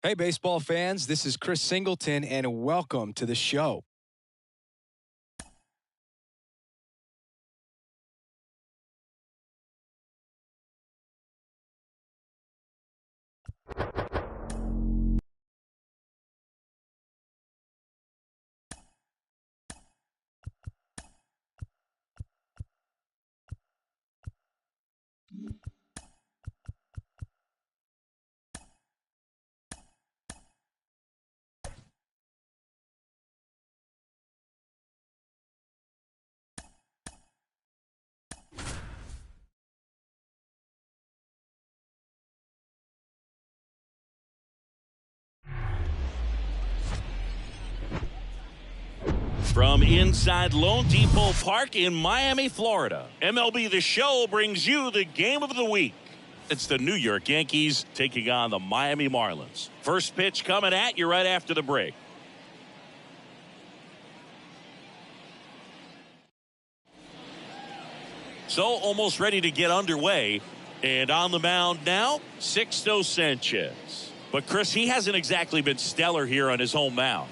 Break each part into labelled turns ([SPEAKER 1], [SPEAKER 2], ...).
[SPEAKER 1] Hey, baseball fans, this is Chris Singleton, and welcome to the show.
[SPEAKER 2] From inside Lone Depot Park in Miami, Florida, MLB The Show brings you the game of the week. It's the New York Yankees taking on the Miami Marlins. First pitch coming at you right after the break. So almost ready to get underway. And on the mound now, Sixto Sanchez. But Chris, he hasn't exactly been stellar here on his home mound.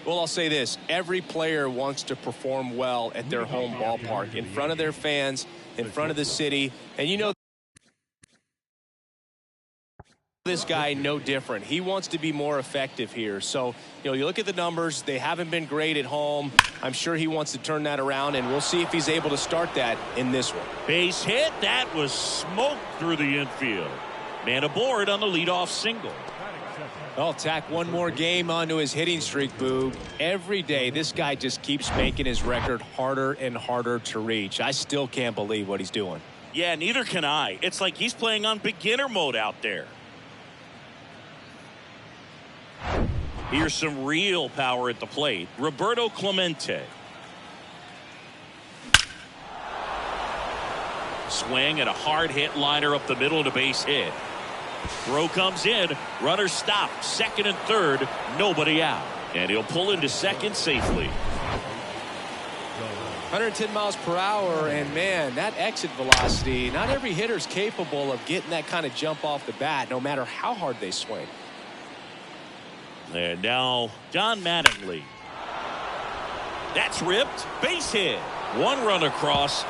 [SPEAKER 1] Well, I'll say this. Every player wants to perform well at their home ballpark, in front of their fans, in front of the city. And you know, this guy no different. He wants to be more effective here. So, you look at the numbers. They haven't been great at home. I'm sure he wants to turn that around, and we'll see if he's able to start that in this one.
[SPEAKER 2] Base hit. That was smoked through the infield. Man aboard on the leadoff single.
[SPEAKER 1] I'll tack one more game onto his hitting streak, Boog. Every day, this guy just keeps making his record harder and harder to reach. I still can't believe what he's doing.
[SPEAKER 2] Yeah, neither can I. It's like he's playing on beginner mode out there. Here's some real power at the plate. Roberto Clemente. Swing and a hard hit liner up the middle to base hit. Throw comes in. Runner stopped. Second and third. Nobody out. And he'll pull into second safely.
[SPEAKER 1] 110 miles per hour, and man, that exit velocity, not every hitter's capable of getting that kind of jump off the bat, no matter how hard they swing.
[SPEAKER 2] And now Don Mattingly. That's ripped. Base hit. One run across.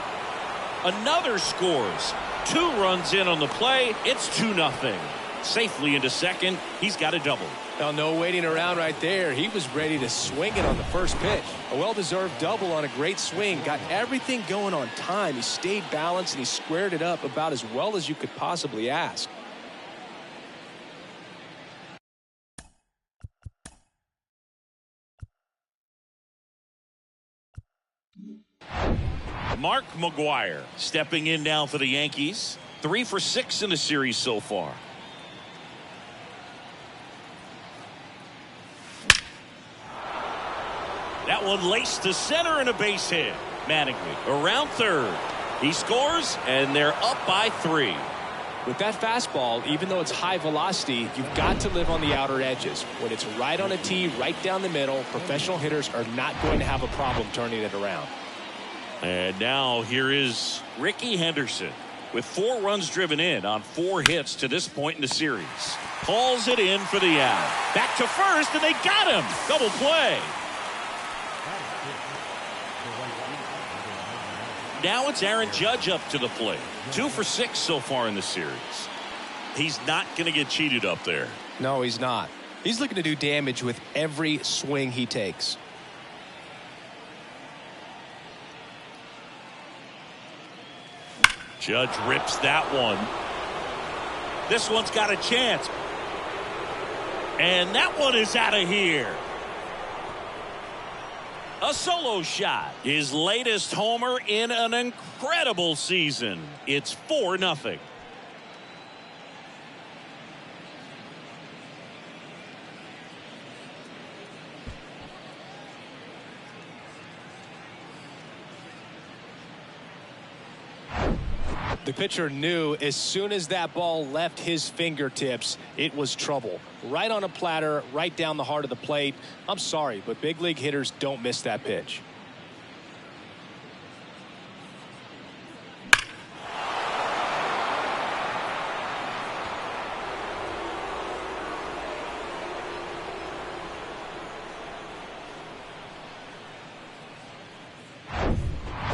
[SPEAKER 2] Another scores. 2 runs in on the play. It's 2-0. Safely into second. He's got a double.
[SPEAKER 1] Well, no waiting around right there. He was ready to swing it on the first pitch. A well-deserved double on a great swing. Got everything going on time. He stayed balanced and he squared it up about as well as you could possibly ask.
[SPEAKER 2] Mark McGwire stepping in now for the Yankees. 3 for 6 in the series so far. That one laced to center and a base hit. Mattingly around third. He scores and they're up by 3.
[SPEAKER 1] With that fastball, even though it's high velocity, you've got to live on the outer edges. When it's right on a tee, right down the middle, professional hitters are not going to have a problem turning it around.
[SPEAKER 2] And now here is Ricky Henderson with 4 runs driven in on 4 hits to this point in the series. Calls it in for the out. Back to first, and they got him. Double play. Now it's Aaron Judge up to the plate. 2 for 6 so far in the series. He's not going to get cheated up there.
[SPEAKER 1] No, he's not. He's looking to do damage with every swing he takes.
[SPEAKER 2] Judge rips that one. This one's got a chance. And that one is out of here. A solo shot. His latest homer in an incredible season. It's 4-0.
[SPEAKER 1] The pitcher knew as soon as that ball left his fingertips, it was trouble. Right on a platter, right down the heart of the plate. I'm sorry, but big league hitters don't miss that pitch.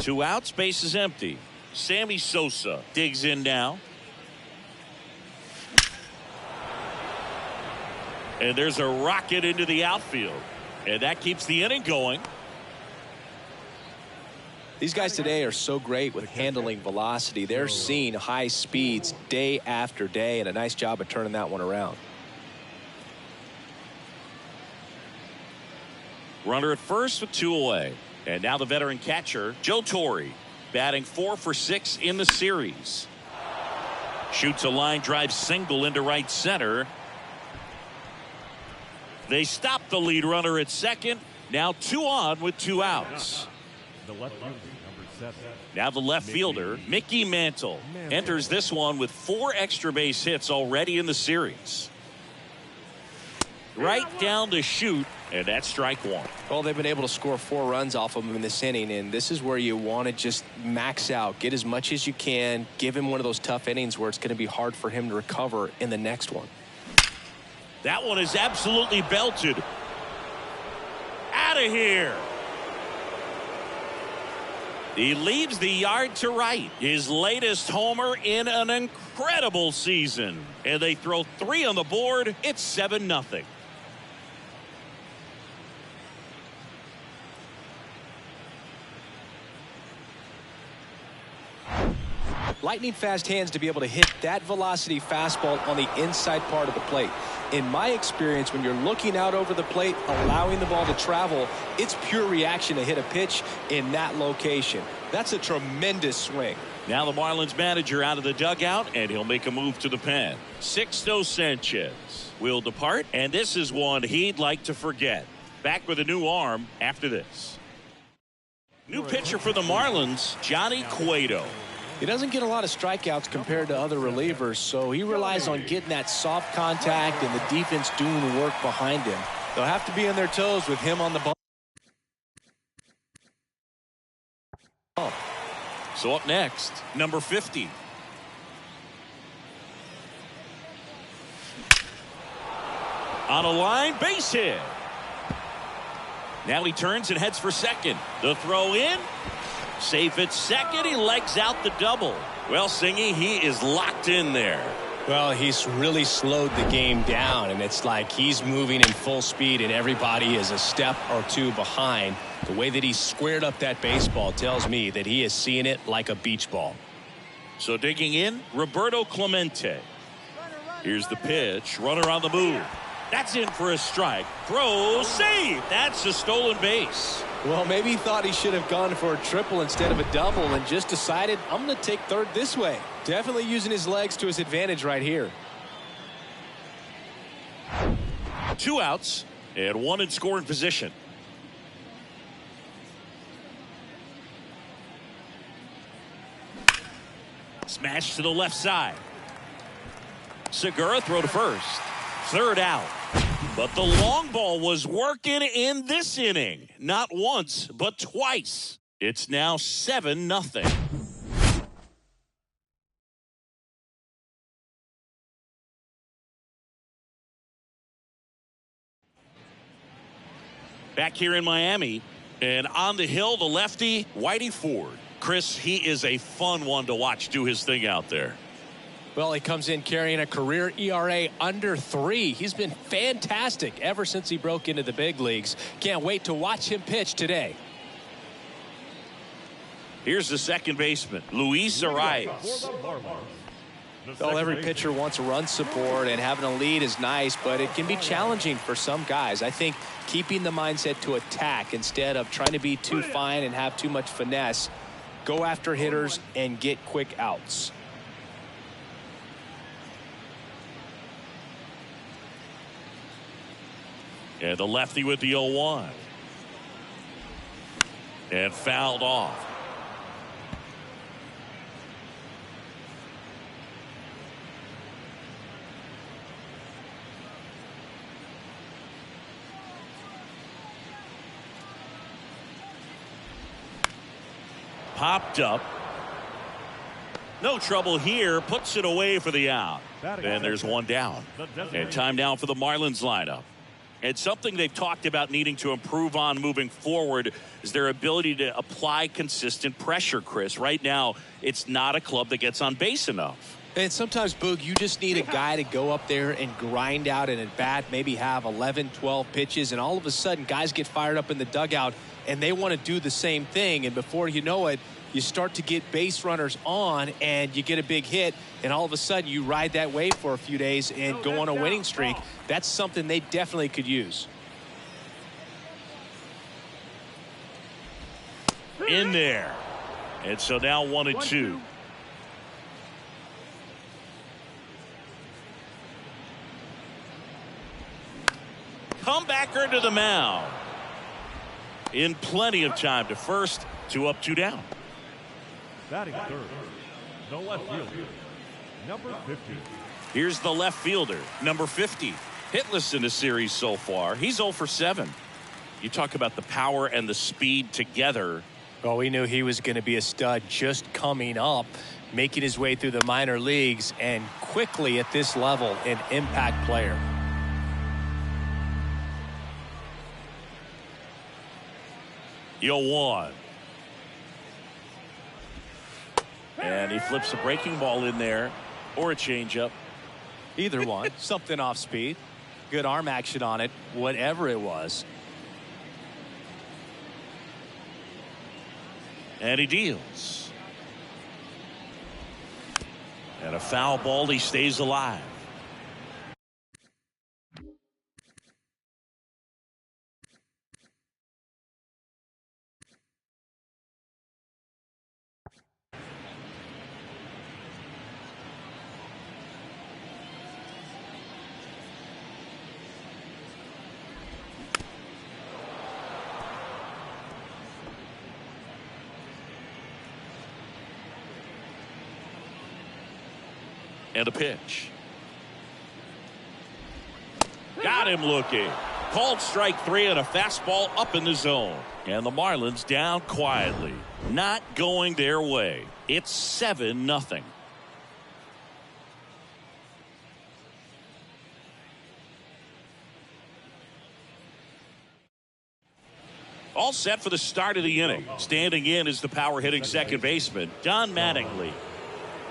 [SPEAKER 2] 2 outs, base is empty. Sammy Sosa digs in now. And there's a rocket into the outfield. And that keeps the inning going.
[SPEAKER 1] These guys today are so great with handling velocity. They're seeing high speeds day after day, and a nice job of turning that one around.
[SPEAKER 2] Runner at first with 2 away. And now the veteran catcher, Joe Torre, batting 4 for 6 in the series. Shoots a line drive single into right center. They stop the lead runner at second. Now 2 on with 2 outs. Now the left fielder, Mickey Mantle, enters this one with 4 extra base hits already in the series. Right down the chute, and that's strike 1.
[SPEAKER 1] Well, they've been able to score 4 runs off of him in this inning, and this is where you want to just max out, get as much as you can, give him one of those tough innings where it's going to be hard for him to recover in the next one.
[SPEAKER 2] That one is absolutely belted. Out of here. He leaves the yard to right. His latest homer in an incredible season. And they throw 3 on the board. It's 7-0.
[SPEAKER 1] Lightning fast hands to be able to hit that velocity fastball on the inside part of the plate. In my experience, when you're looking out over the plate, allowing the ball to travel, it's pure reaction to hit a pitch in that location. That's a tremendous swing.
[SPEAKER 2] Now the Marlins manager out of the dugout, and he'll make a move to the pen. Sixto Sanchez will depart, and this is one he'd like to forget. Back with a new arm after this. New pitcher for the Marlins, Johnny Cueto.
[SPEAKER 1] He doesn't get a lot of strikeouts compared to other relievers, so he relies on getting that soft contact and the defense doing the work behind him. They'll have to be on their toes with him on the ball.
[SPEAKER 2] So up next, number 50. On a line, base hit. Now he turns and heads for second. The throw in. Safe at second. He legs out the double. Well, Singy, he is locked in there.
[SPEAKER 1] Well, he's really slowed the game down, and it's like he's moving in full speed, and everybody is a step or 2 behind. The way that he squared up that baseball tells me that he is seeing it like a beach ball.
[SPEAKER 2] So digging in, Roberto Clemente. Here's the pitch. Runner on the move. That's in for a strike. Throw, save. That's a stolen base.
[SPEAKER 1] Well, maybe he thought he should have gone for a triple instead of a double and just decided, I'm going to take third this way. Definitely using his legs to his advantage right here.
[SPEAKER 2] 2 outs and 1 in scoring position. Smash to the left side. Segura throw to first. 3rd out. But the long ball was working in this inning. Not once, but twice. It's now 7-0. Back here in Miami, and on the hill, the lefty, Whitey Ford. Chris, he is a fun one to watch do his thing out there.
[SPEAKER 1] Well, he comes in carrying a career ERA under 3. He's been fantastic ever since he broke into the big leagues. Can't wait to watch him pitch today.
[SPEAKER 2] Here's the second baseman, Luis Arias.
[SPEAKER 1] Well, every pitcher wants run support, and having a lead is nice, but it can be challenging for some guys. I think keeping the mindset to attack instead of trying to be too fine and have too much finesse, go after hitters and get quick outs.
[SPEAKER 2] And the lefty with the 0-1. And fouled off. Popped up. No trouble here. Puts it away for the out. And there's one down. And time now for the Marlins lineup. It's something they've talked about needing to improve on moving forward is their ability to apply consistent pressure, Chris. Right now, it's not a club that gets on base enough.
[SPEAKER 1] And sometimes, Boog, you just need a guy to go up there and grind out an at-bat, maybe have 11, 12 pitches, and all of a sudden guys get fired up in the dugout and they want to do the same thing. And before you know it, you start to get base runners on and you get a big hit, and all of a sudden you ride that wave for a few days and go on a winning streak. That's something they definitely could use.
[SPEAKER 2] In there. And so now 1-2. Comebacker to the mound. In plenty of time to first, 2 up, 2 down.
[SPEAKER 3] Batting third, the left fielder, number 50.
[SPEAKER 2] Here's the left fielder, number 50. Hitless in the series so far. He's 0 for 7. You talk about the power and the speed together.
[SPEAKER 1] Well, we knew he was going to be a stud just coming up, making his way through the minor leagues, and quickly at this level, an impact player.
[SPEAKER 2] Yo, 1. And he flips a breaking ball in there or a changeup.
[SPEAKER 1] Either one. Something off speed. Good arm action on it, whatever it was.
[SPEAKER 2] And he deals. And a foul ball. He stays alive. And a pitch. Got him looking. Called strike 3 and a fastball up in the zone. And the Marlins down quietly. Not going their way. It's 7-0. All set for the start of the inning. Standing in is the power hitting second baseman, Don Mattingly.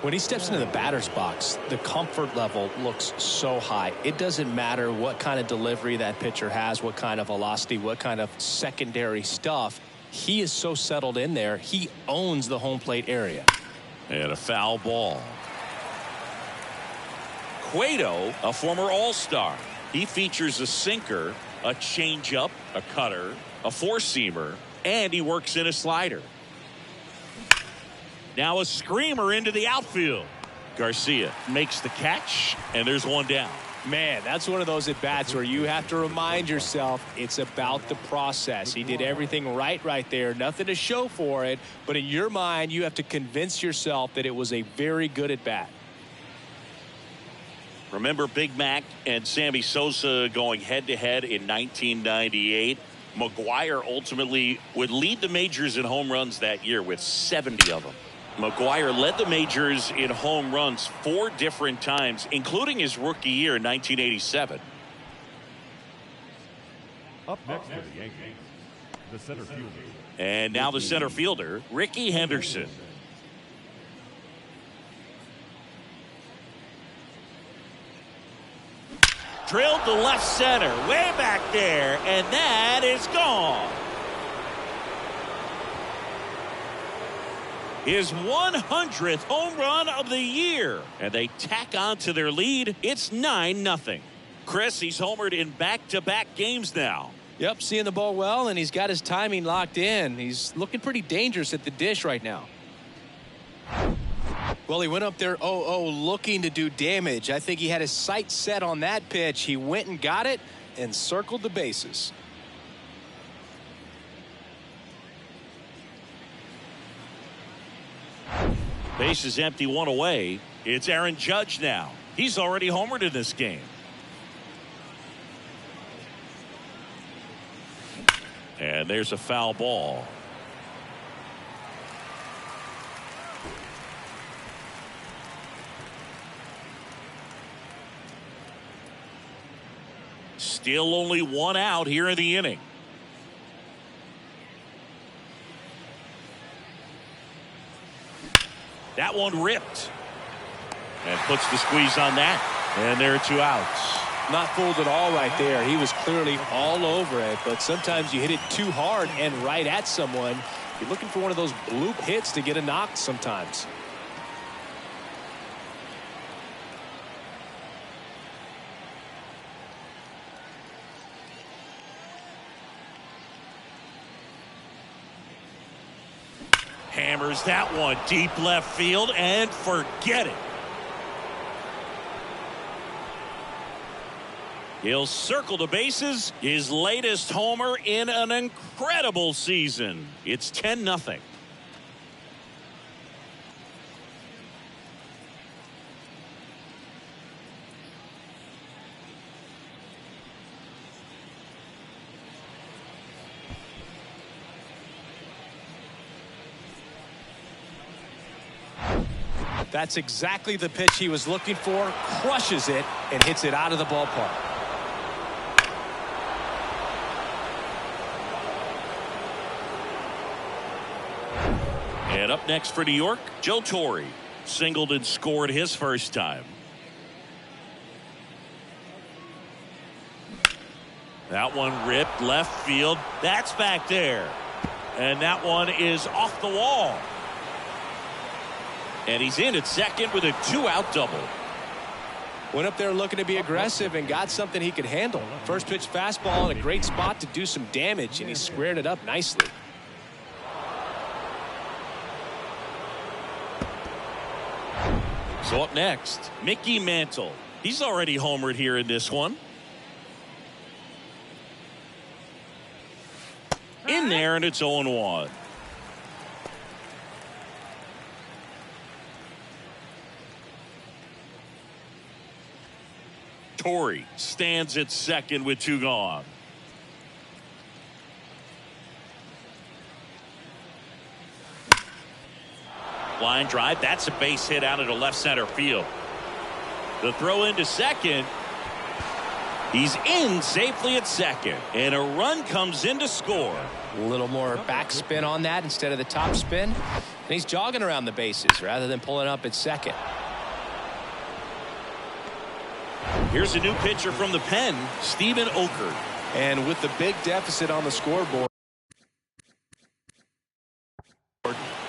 [SPEAKER 1] When he steps into the batter's box, the comfort level looks so high. It doesn't matter what kind of delivery that pitcher has, what kind of velocity, what kind of secondary stuff. He is so settled in there. He owns the home plate area.
[SPEAKER 2] And a foul ball. Cueto, a former All-Star. He features a sinker, a changeup, a cutter, a four-seamer, and he works in a slider. Now a screamer into the outfield. Garcia makes the catch, and there's one down.
[SPEAKER 1] Man, that's one of those at-bats where you have to remind yourself it's about the process. He did everything right there. Nothing to show for it, but in your mind, you have to convince yourself that it was a very good at-bat.
[SPEAKER 2] Remember Big Mac and Sammy Sosa going head-to-head in 1998? McGuire ultimately would lead the majors in home runs that year with 70 of them. McGuire led the majors in home runs 4 different times, including his rookie year in 1987.
[SPEAKER 3] Up next for the Yankees, the center fielder.
[SPEAKER 2] And now the center fielder, Ricky Henderson. Drilled to left center, way back there, and that is gone. His 100th home run of the year. And they tack on to their lead. It's 9-0. Chris, he's homered in back-to-back games now.
[SPEAKER 1] Yep, seeing the ball well, and he's got his timing locked in. He's looking pretty dangerous at the dish right now. Well, he went up there 0-0 looking to do damage. I think he had his sights set on that pitch. He went and got it and circled the bases.
[SPEAKER 2] Base is empty, 1 away. It's Aaron Judge now. He's already homered in this game. And there's a foul ball. Still only one out here in the inning. That one ripped. And puts the squeeze on that. And there are 2 outs.
[SPEAKER 1] Not fooled at all right there. He was clearly all over it, but sometimes you hit it too hard and right at someone. You're looking for one of those bloop hits to get a knock sometimes.
[SPEAKER 2] Hammers that one deep left field and forget it. He'll circle the bases. His latest homer in an incredible season. It's 10-0.
[SPEAKER 1] That's exactly the pitch he was looking for. Crushes it and hits it out of the ballpark.
[SPEAKER 2] And up next for New York, Joe Torre. Singled and scored his first time. That one ripped left field. That's back there. And that one is off the wall. And he's in at second with a 2-out double.
[SPEAKER 1] Went up there looking to be aggressive and got something he could handle. First pitch fastball in a great spot to do some damage, and he squared it up nicely.
[SPEAKER 2] So up next, Mickey Mantle. He's already homered here in this one. In there, and it's 0-1. Torre stands at second with 2 gone. Line drive. That's a base hit out into left center field. The throw into second. He's in safely at second. And a run comes in to score.
[SPEAKER 1] A little more backspin on that instead of the top spin. And he's jogging around the bases rather than pulling up at second.
[SPEAKER 2] Here's a new pitcher from the pen, Steven Okert.
[SPEAKER 1] And with the big deficit on the scoreboard,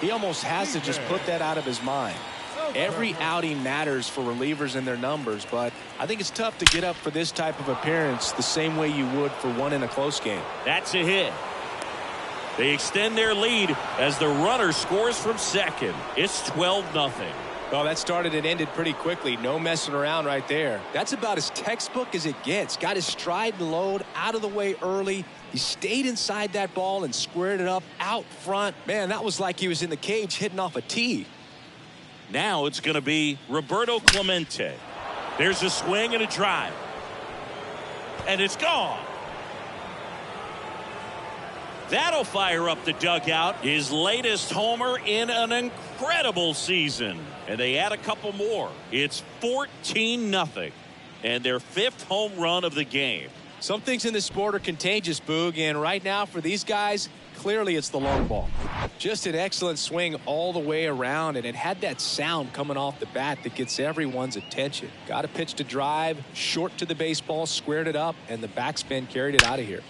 [SPEAKER 1] he almost has to just put that out of his mind. Every outing matters for relievers and their numbers, but I think it's tough to get up for this type of appearance the same way you would for one in a close game.
[SPEAKER 2] That's a hit. They extend their lead as the runner scores from second. It's 12-0.
[SPEAKER 1] Well, that started and ended pretty quickly. No messing around right there. That's about as textbook as it gets. Got his stride and load out of the way early. He stayed inside that ball and squared it up out front. Man, that was like he was in the cage hitting off a tee.
[SPEAKER 2] Now it's going to be Roberto Clemente. There's a swing and a drive. And it's gone. That'll fire up the dugout. His latest homer in an incredible season. And they add a couple more. It's 14-0. And their 5th home run of the game.
[SPEAKER 1] Some things in this sport are contagious, Boog. And right now for these guys, clearly it's the long ball. Just an excellent swing all the way around. And it had that sound coming off the bat that gets everyone's attention. Got a pitch to drive, short to the baseball, squared it up, and the backspin carried it out of here.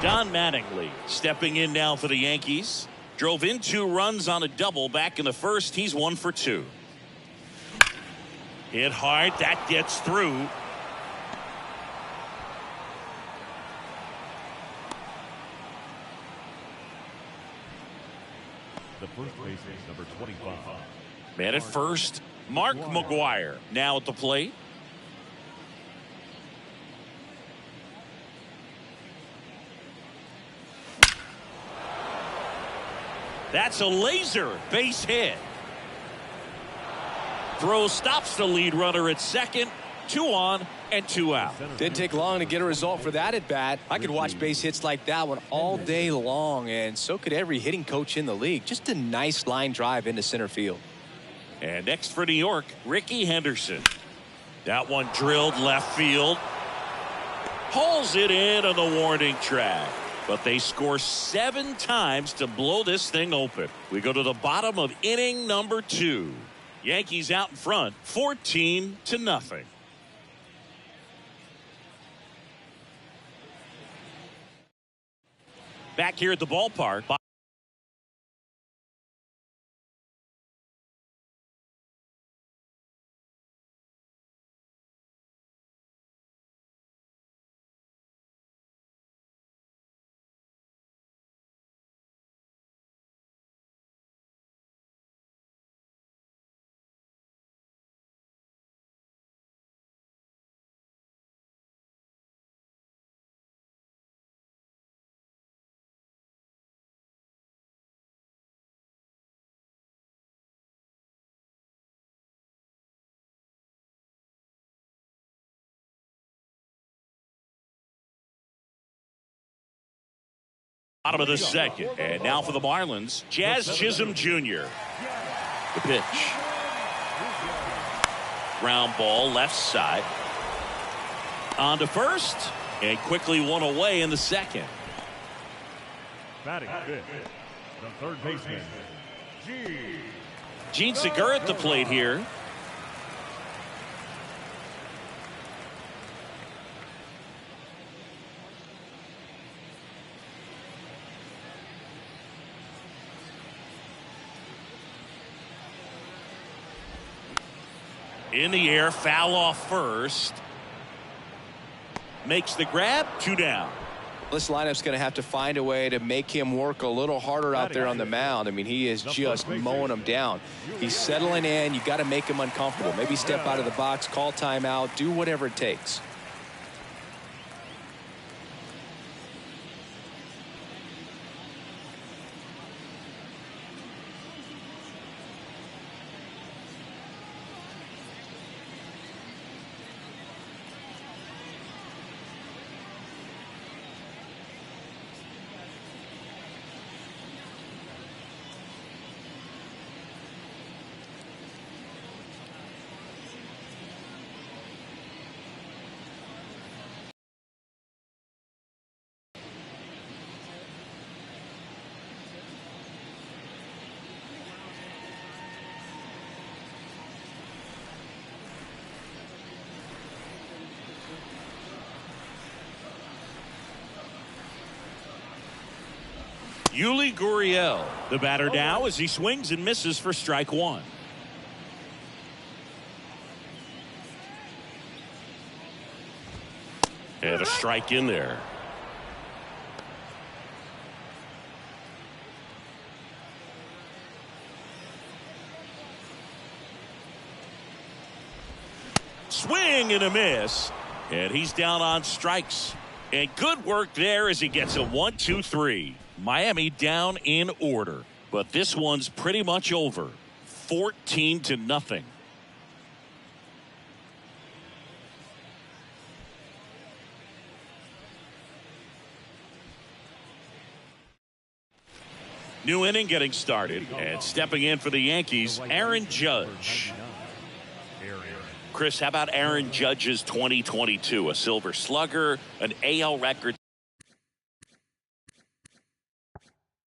[SPEAKER 2] Don Mattingly stepping in now for the Yankees. Drove in 2 runs on a double back in the first. He's 1 for 2. Hit hard. That gets through.
[SPEAKER 3] The first baseman, number 25.
[SPEAKER 2] Man at first, Mark McGuire now at the plate. That's a laser base hit. Throw stops the lead runner at second. 2 on and 2 out.
[SPEAKER 1] Didn't take long to get a result for that at bat. I could watch base hits like that one all day long, and so could every hitting coach in the league. Just a nice line drive into center field.
[SPEAKER 2] And next for New York, Ricky Henderson. That one drilled left field. Pulls it in on the warning track. But they score 7 times to blow this thing open. We go to the bottom of inning number 2. Yankees out in front, 14-0. Back here at the ballpark. Bottom of the second. And now for the Marlins, Jazz Chisholm Jr. The pitch. Ground ball left side. On to first. And quickly one away in the second.
[SPEAKER 3] Batting fifth, the third baseman,
[SPEAKER 2] Gene Segura at the plate here. In the air, foul off first. Makes the grab, 2 down.
[SPEAKER 1] This lineup's going to have to find a way to make him work a little harder out there on the mound. I mean, he is just mowing them down. He's settling in. You got to make him uncomfortable. Maybe step out of the box, call timeout, do whatever it takes.
[SPEAKER 2] Yuli Gurriel, the batter now as he swings and misses for strike 1. And a strike in there. Swing and a miss. And he's down on strikes. And good work there as he gets a 1-2-3. Miami down in order. But this one's pretty much over. 14-0. New inning getting started. And stepping in for the Yankees, Aaron Judge. Chris, how about Aaron Judge's 2022? A Silver Slugger, an AL record,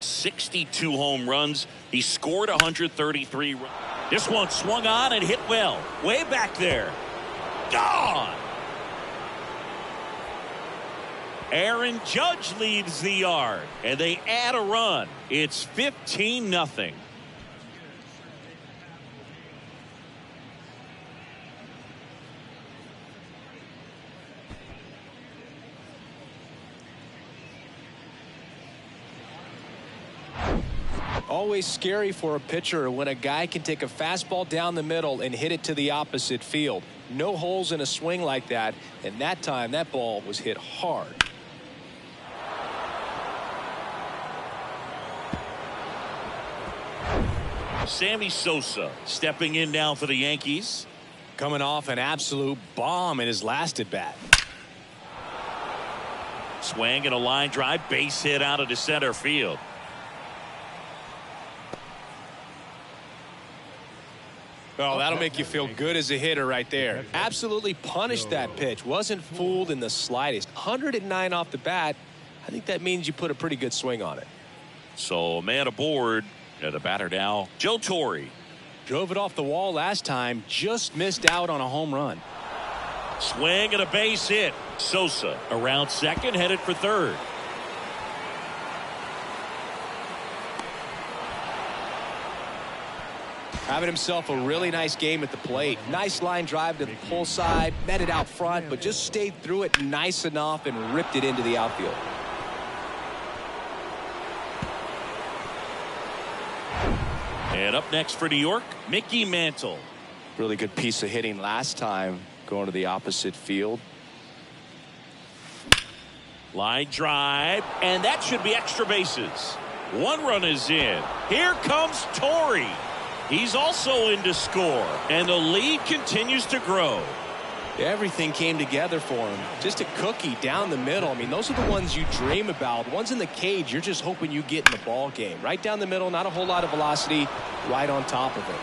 [SPEAKER 2] 62 home runs. He scored 133 runs. This one swung on and hit well. Way back there. Gone! Aaron Judge leads the yard, and they add a run. It's 15-0.
[SPEAKER 1] Always scary for a pitcher when a guy can take a fastball down the middle and hit it to the opposite field. No holes in a swing like that, and that time that ball was hit hard.
[SPEAKER 2] Sammy Sosa stepping in now for the Yankees.
[SPEAKER 1] Coming off an absolute bomb in his last at bat.
[SPEAKER 2] Swing and a line drive, base hit out of the center field.
[SPEAKER 1] Oh, that'll make you feel good as a hitter right there. Absolutely punished that pitch. Wasn't fooled in the slightest. 109 off the bat. I think that means you put a pretty good swing on it.
[SPEAKER 2] So a man aboard. The batter now, Joe Torre.
[SPEAKER 1] Drove it off the wall last time. Just missed out on a home run.
[SPEAKER 2] Swing and a base hit. Sosa around second, headed for third.
[SPEAKER 1] Having himself a really nice game at the plate. Nice line drive to the pull side, met it out front, but just stayed through it nice enough and ripped it into the outfield.
[SPEAKER 2] And up next for New York, Mickey Mantle.
[SPEAKER 1] Really good piece of hitting last time, going to the opposite field.
[SPEAKER 2] Line drive, and that should be extra bases. One run is in. Here comes Torre. He's also in to score, and the lead continues to grow.
[SPEAKER 1] Everything came together for him. Just a cookie down the middle. I mean, those are the ones you dream about. Ones in the cage, you're just hoping you get in the ball game. Right down the middle, not a whole lot of velocity, right on top of it.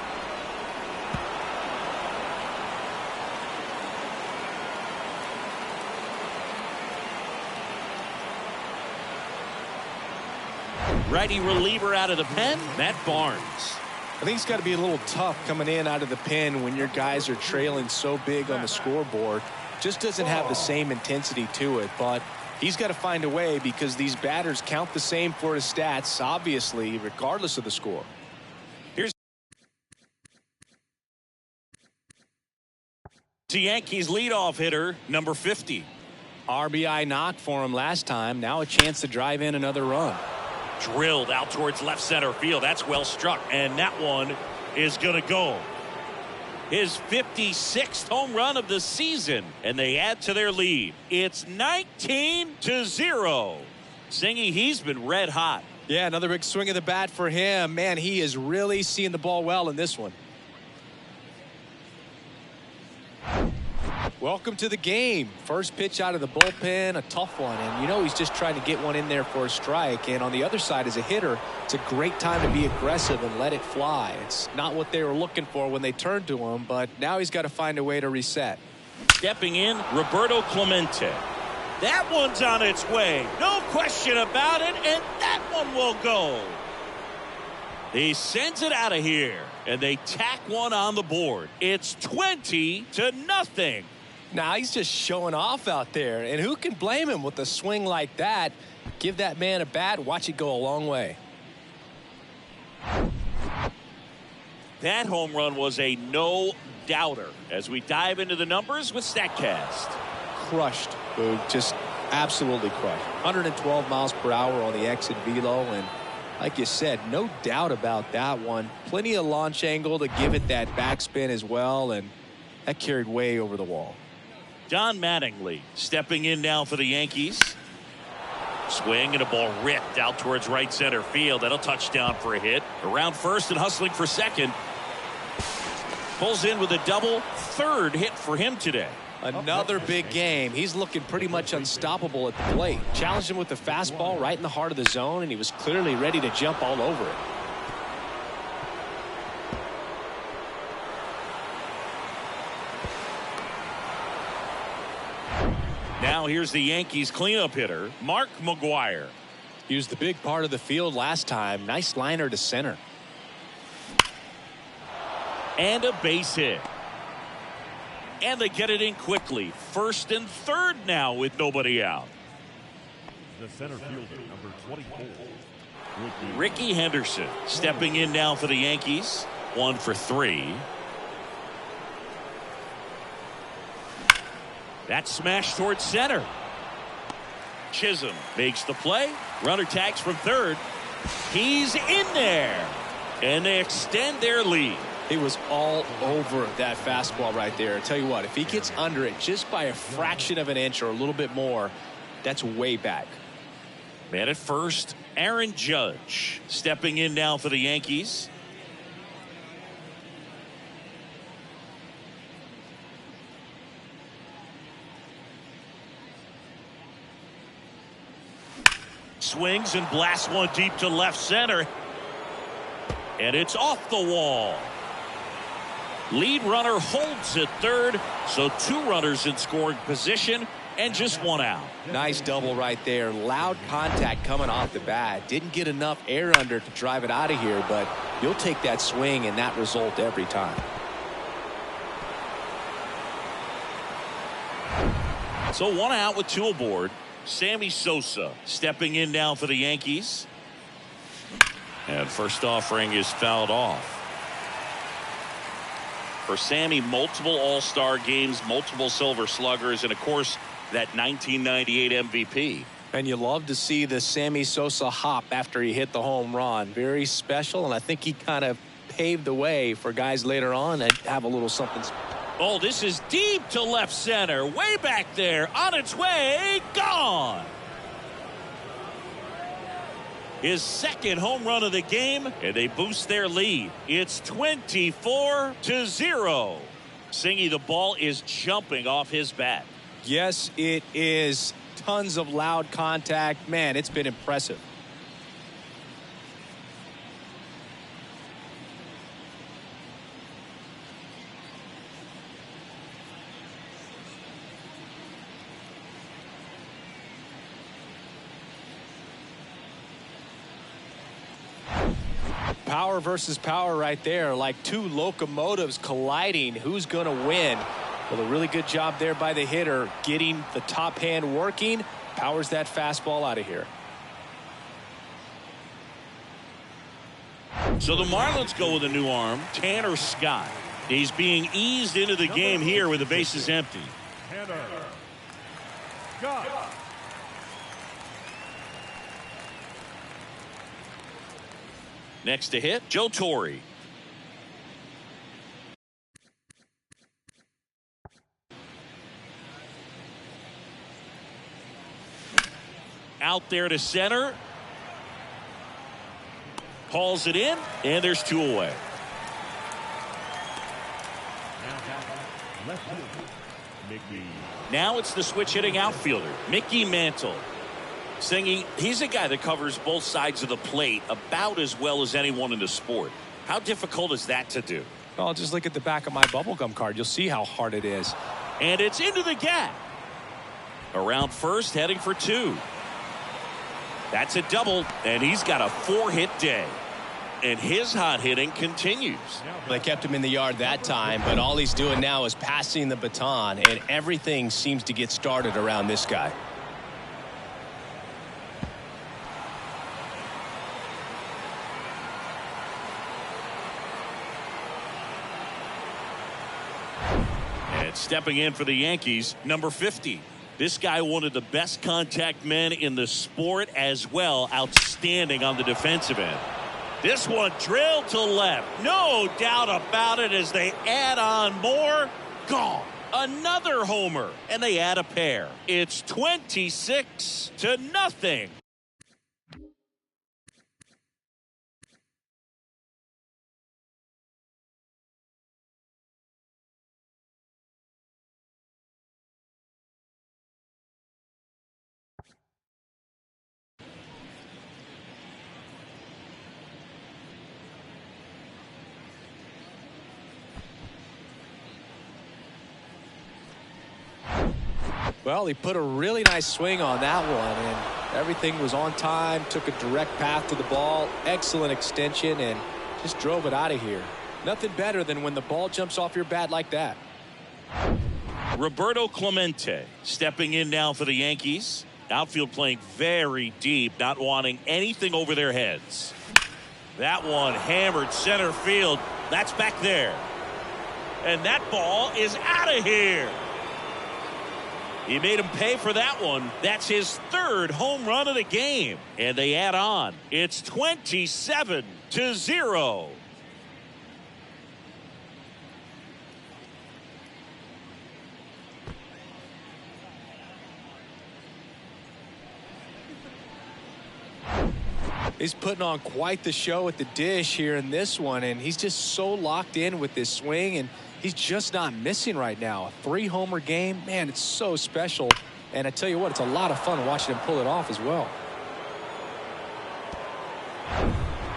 [SPEAKER 2] Righty reliever out of the pen, Matt Barnes.
[SPEAKER 1] I think it's got to be a little tough coming in out of the pen when your guys are trailing so big on the scoreboard. Just doesn't have the same intensity to it, but he's got to find a way because these batters count the same for his stats, obviously, regardless of the score.
[SPEAKER 2] Here's the Yankees leadoff hitter, number 50.
[SPEAKER 1] RBI knock for him last time. Now a chance to drive in another run.
[SPEAKER 2] Drilled out towards left center field. That's well struck, and that one is going to go. His 56th home run of the season, and they add to their lead. It's 19-0. Singy, he's been red hot.
[SPEAKER 1] Yeah, another big swing of the bat for him. Man, he is really seeing the ball well in this one. Welcome to the game. First pitch out of the bullpen, a tough one. And you know he's just trying to get one in there for a strike. And on the other side, as a hitter, it's a great time to be aggressive and let it fly. It's not what they were looking for when they turned to him, but now he's got to find a way to reset.
[SPEAKER 2] Stepping in, Roberto Clemente. That one's on its way. No question about it, and that one will go. He sends it out of here, and they tack one on the board. It's 20-0.
[SPEAKER 1] Now he's just showing off out there, and who can blame him with a swing like that? Give that man a bat, watch it go a long way.
[SPEAKER 2] That home run was a no-doubter. As we dive into the numbers with StatCast.
[SPEAKER 1] Crushed, Boog. Just absolutely crushed. 112 miles per hour on the exit velo, and like you said, no doubt about that one. Plenty of launch angle to give it that backspin as well, and that carried way over the wall.
[SPEAKER 2] Don Mattingly stepping in now for the Yankees. Swing and a ball ripped out towards right center field. That'll touchdown for a hit. Around first and hustling for second. Pulls in with a double. Third hit for him today.
[SPEAKER 1] Another big game. He's looking pretty much unstoppable at the plate. Challenged him with the fastball right in the heart of the zone, and he was clearly ready to jump all over it.
[SPEAKER 2] Now here's the Yankees cleanup hitter, Mark McGwire.
[SPEAKER 1] He was the big part of the field last time. Nice liner to center.
[SPEAKER 2] And a base hit. And they get it in quickly. First and third now with nobody out.
[SPEAKER 3] The center fielder, number 24.
[SPEAKER 2] Ricky Henderson stepping in now for the Yankees. 1 for 3. That smash towards center. Chisholm makes the play. Runner tags from third. He's in there. And they extend their lead.
[SPEAKER 1] He was all over that fastball right there. I tell you what, if he gets under it just by a fraction of an inch or a little bit more, that's way back.
[SPEAKER 2] Man at first, Aaron Judge stepping in now for the Yankees. Swings and blasts one deep to left center. And it's off the wall. Lead runner holds at third, so 2 runners in scoring position and just 1 out.
[SPEAKER 1] Nice double right there. Loud contact coming off the bat. Didn't get enough air under to drive it out of here, but you'll take that swing and that result every time.
[SPEAKER 2] So 1 out with 2 aboard. Sammy Sosa stepping in now for the Yankees. And first offering is fouled off. For Sammy, multiple All-Star games, multiple Silver Sluggers, and of course that 1998 MVP.
[SPEAKER 1] And you love to see the Sammy Sosa hop after he hit the home run. Very special, and I think he kind of paved the way for guys later on that have a little something.
[SPEAKER 2] Oh, this is deep to left center, way back there, on its way, gone. His second home run of the game, and they boost their lead. It's 24-0. Singy, the ball is jumping off his bat.
[SPEAKER 1] Yes, it is. Tons of loud contact. Man, it's been impressive. Power versus power right there, like 2 locomotives colliding. Who's going to win? Well, a really good job there by the hitter, getting the top hand working. Powers that fastball out of here.
[SPEAKER 2] So the Marlins go with a new arm, Tanner Scott. He's being eased into the game here with the bases empty.
[SPEAKER 3] Tanner Scott.
[SPEAKER 2] Next to hit, Joe Torre. Out there to center. Hauls it in, and there's 2 away. Now it's the switch hitting outfielder, Mickey Mantle. Singy, he's a guy that covers both sides of the plate about as well as anyone in the sport. How difficult is that to do?
[SPEAKER 1] Well, just look at the back of my bubblegum card. You'll see how hard it is.
[SPEAKER 2] And it's into the gap. Around first, heading for 2. That's a double, and he's got a 4-hit day. And his hot hitting continues.
[SPEAKER 1] They kept him in the yard that time, but all he's doing now is passing the baton, and everything seems to get started around this guy.
[SPEAKER 2] And stepping in for the Yankees, number 50. This guy, one of the best contact men in the sport as well. Outstanding on the defensive end. This one drilled to left. No doubt about it as they add on more. Gone. Another homer. And they add a pair. It's 26-0.
[SPEAKER 1] Well, he put a really nice swing on that one, and everything was on time, took a direct path to the ball, excellent extension, and just drove it out of here. Nothing better than when the ball jumps off your bat like that.
[SPEAKER 2] Roberto Clemente stepping in now for the Yankees. Outfield playing very deep, not wanting anything over their heads. That one hammered center field. That's back there. And that ball is out of here. He made him pay for that one. That's his 3rd home run of the game. And they add on. It's 27-0.
[SPEAKER 1] He's putting on quite the show at the dish here in this one, and he's just so locked in with this swing, and he's just not missing right now. A 3-homer game, man, it's so special. And I tell you what, it's a lot of fun watching him pull it off as well.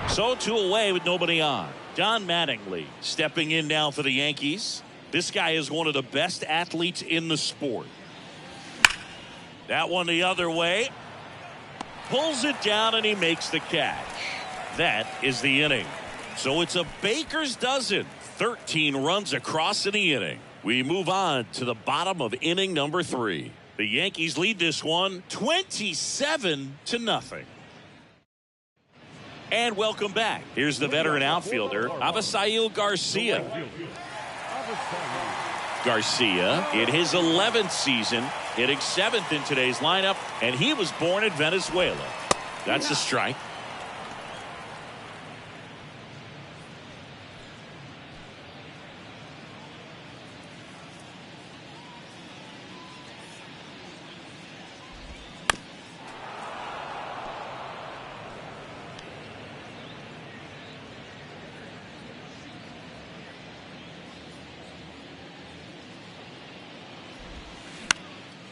[SPEAKER 2] So 2 away with nobody on. Don Mattingly stepping in now for the Yankees. This guy is one of the best athletes in the sport. That one the other way. Pulls it down and he makes the catch. That is the inning. So it's a baker's dozen. 13 runs across in the inning. We move on to the bottom of inning number 3. The Yankees lead this one 27-0. And welcome back. Here's the veteran outfielder, Avisail Garcia. Garcia in his 11th season, hitting 7th in today's lineup, and he was born in Venezuela. That's a strike.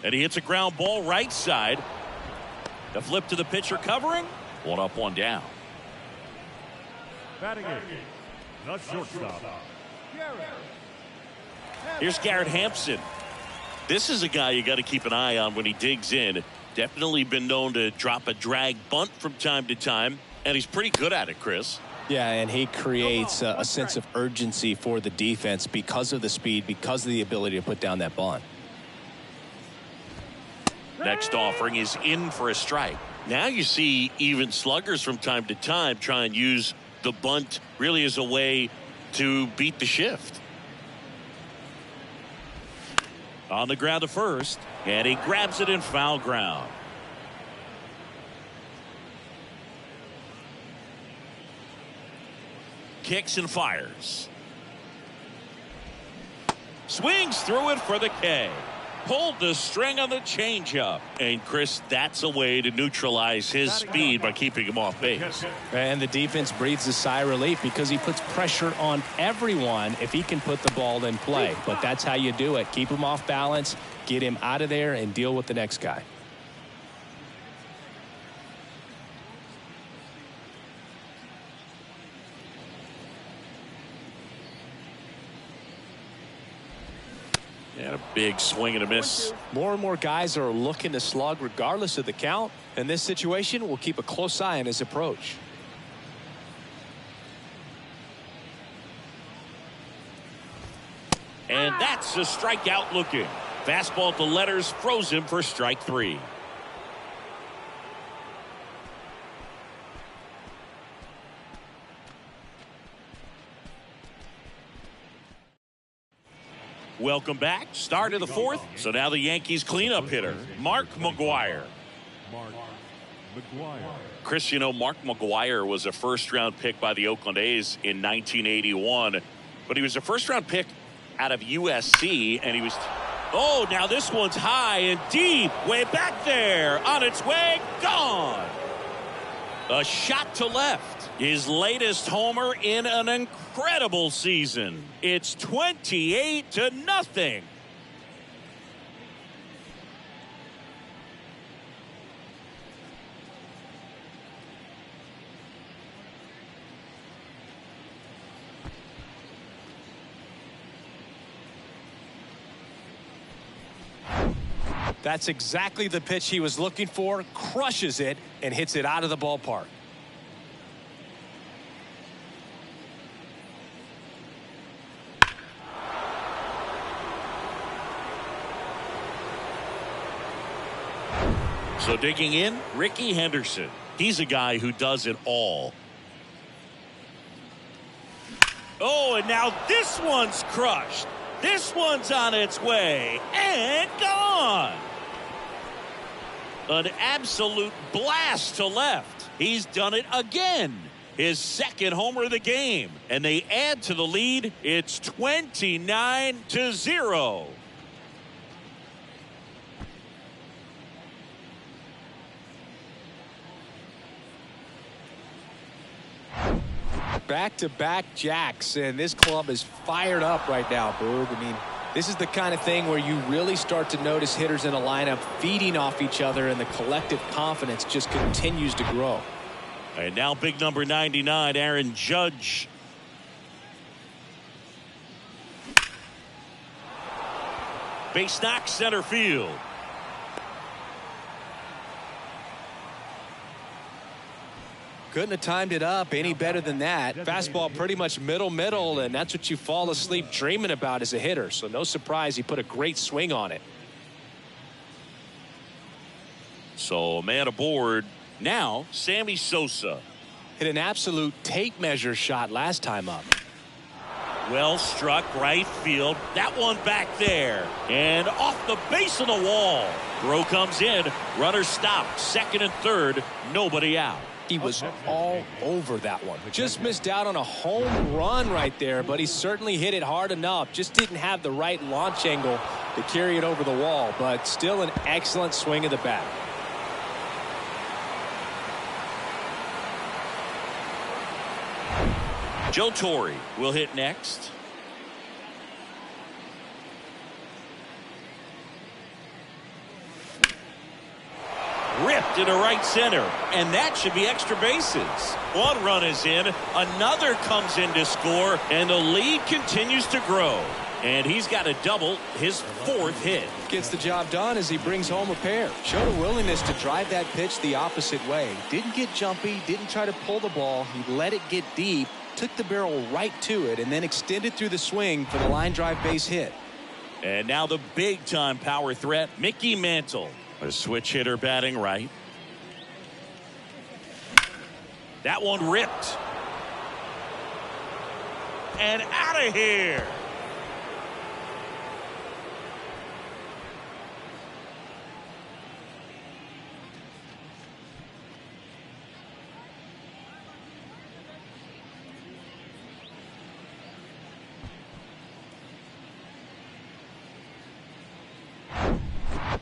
[SPEAKER 2] And he hits a ground ball right side. The flip to the pitcher covering. 1 up, 1 down.
[SPEAKER 3] Batting it, the shortstop.
[SPEAKER 2] Here's Garrett Hampson. This is a guy you got to keep an eye on when he digs in. Definitely been known to drop a drag bunt from time to time. And he's pretty good at it, Chris.
[SPEAKER 1] Yeah, and he creates a sense of urgency for the defense because of the speed, because of the ability to put down that bunt.
[SPEAKER 2] Next offering is in for a strike. Now you see even sluggers from time to time try and use the bunt really as a way to beat the shift. On the ground to first, and he grabs it in foul ground. Kicks and fires. Swings through it for the K. Pulled the string on the changeup. And, Chris, that's a way to neutralize his speed by keeping him off base.
[SPEAKER 1] And the defense breathes a sigh of relief because he puts pressure on everyone if he can put the ball in play. But that's how you do it. Keep him off balance, get him out of there, and deal with the next guy.
[SPEAKER 2] And a big swing and a miss.
[SPEAKER 1] More and more guys are looking to slug regardless of the count. In this situation, we'll keep a close eye on his approach.
[SPEAKER 2] And that's a strikeout looking. Fastball at the letters froze him for strike 3. Welcome back. Start of the 4th. So now the Yankees cleanup hitter, Mark McGwire. Chris, you know, Mark McGwire was a first-round pick by the Oakland A's in 1981. But he was a first-round pick out of USC, and he was... Oh, now this one's high and deep. Way back there. On its way. Gone. A shot to left. His latest homer in an incredible season. It's 28-0.
[SPEAKER 1] That's exactly the pitch he was looking for. Crushes it and hits it out of the ballpark.
[SPEAKER 2] So digging in, Ricky Henderson. He's a guy who does it all. Oh, and now this one's crushed. This one's on its way and gone. An absolute blast to left. He's done it again. His second homer of the game. And they add to the lead. It's 29-0.
[SPEAKER 1] Back-to-back jacks, and this club is fired up right now, Boog. I mean, this is the kind of thing where you really start to notice hitters in a lineup feeding off each other, and the collective confidence just continues to grow.
[SPEAKER 2] And now big number 99, Aaron Judge. Base knock center field.
[SPEAKER 1] Couldn't have timed it up any better than that. Fastball pretty much middle, and that's what you fall asleep dreaming about as a hitter. So no surprise he put a great swing on it.
[SPEAKER 2] So a man aboard. Now Sammy Sosa.
[SPEAKER 1] Hit an absolute tape measure shot last time up.
[SPEAKER 2] Well struck right field. That one back there. And off the base of the wall. Throw comes in. Runner stopped. Second and third. Nobody out.
[SPEAKER 1] He was all over that one. Just missed out on a home run right there, but he certainly hit it hard enough. Just didn't have the right launch angle to carry it over the wall, but still an excellent swing of the bat.
[SPEAKER 2] Joe Torre will hit next. Ripped into right center, and that should be extra bases. One run is in, another comes in to score, and the lead continues to grow. And he's got a double, his fourth hit.
[SPEAKER 1] Gets the job done as he brings home a pair. Showed a willingness to drive that pitch the opposite way. Didn't get jumpy, didn't try to pull the ball. He let it get deep, took the barrel right to it, and then extended through the swing for the line drive base hit.
[SPEAKER 2] And now the big-time power threat, Mickey Mantle. A switch hitter batting right. That one ripped. And out of here.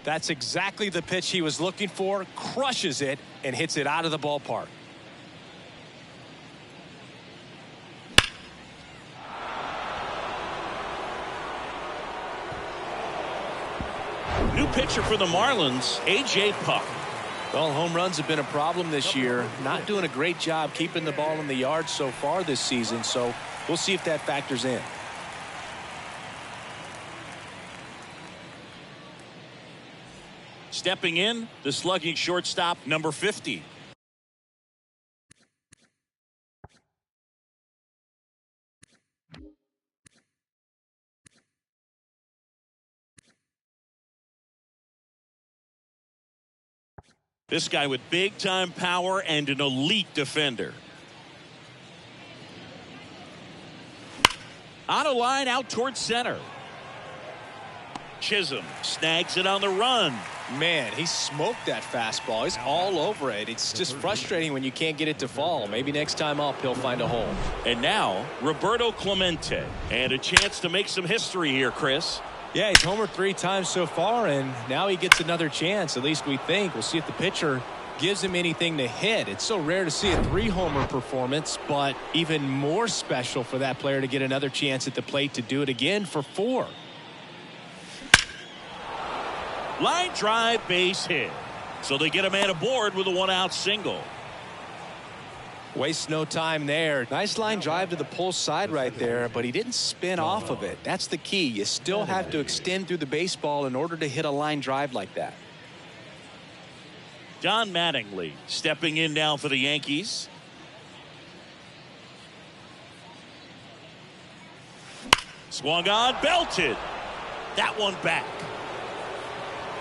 [SPEAKER 1] That's exactly the pitch he was looking for. Crushes it and hits it out of the ballpark.
[SPEAKER 2] New pitcher for the Marlins, A.J. Puck.
[SPEAKER 1] Well, home runs have been a problem this year. Not doing a great job keeping the ball in the yard so far this season, so we'll see if that factors in.
[SPEAKER 2] Stepping in, the slugging shortstop, number 50. This guy with big-time power and an elite defender. On a line out towards center. Chisholm snags it on the run.
[SPEAKER 1] Man, he smoked that fastball. He's all over it. It's just frustrating when you can't get it to fall. Maybe next time up he'll find a hole.
[SPEAKER 2] And now Roberto Clemente, and a chance to make some history here, Chris.
[SPEAKER 1] Yeah, he's homered 3 times so far, and now he gets another chance. At least we think. We'll see if the pitcher gives him anything to hit. It's so rare to see a 3-homer performance, but even more special for that player to get another chance at the plate to do it again for 4.
[SPEAKER 2] Line drive base hit. So they get a man aboard with a 1-out single.
[SPEAKER 1] Wastes no time there. Nice line drive to the pull side right there, but he didn't spin off of it. That's the key. You still have to extend through the baseball in order to hit a line drive like that.
[SPEAKER 2] Don Mattingly stepping in now for the Yankees. Swung on, belted. That one back.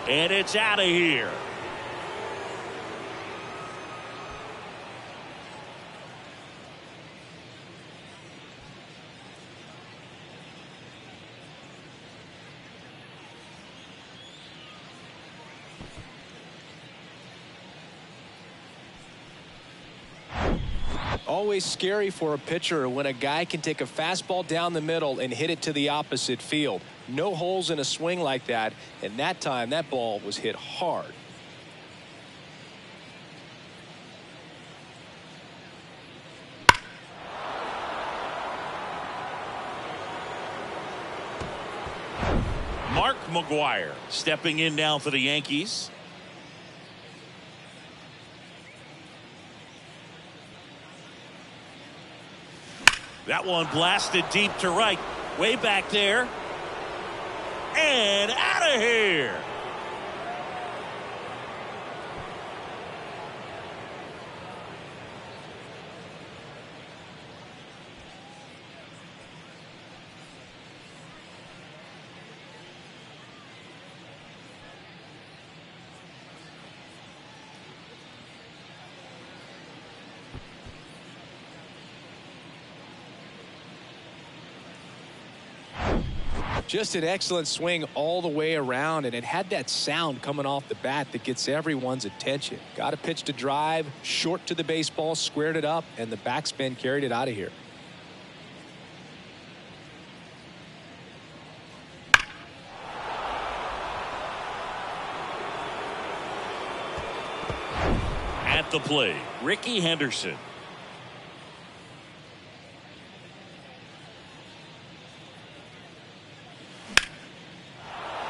[SPEAKER 2] And it's out of here.
[SPEAKER 1] Always scary for a pitcher when a guy can take a fastball down the middle and hit it to the opposite field. No holes in a swing like that, and that time that ball was hit hard.
[SPEAKER 2] Mark McGwire stepping in now for the Yankees. That one blasted deep to right. Way back there. and out of here.
[SPEAKER 1] Just an excellent swing all the way around, and it had that sound coming off the bat that gets everyone's attention. Got a pitch to drive, short to the baseball, squared it up, and the backspin carried it out of here.
[SPEAKER 2] At the plate, Ricky Henderson.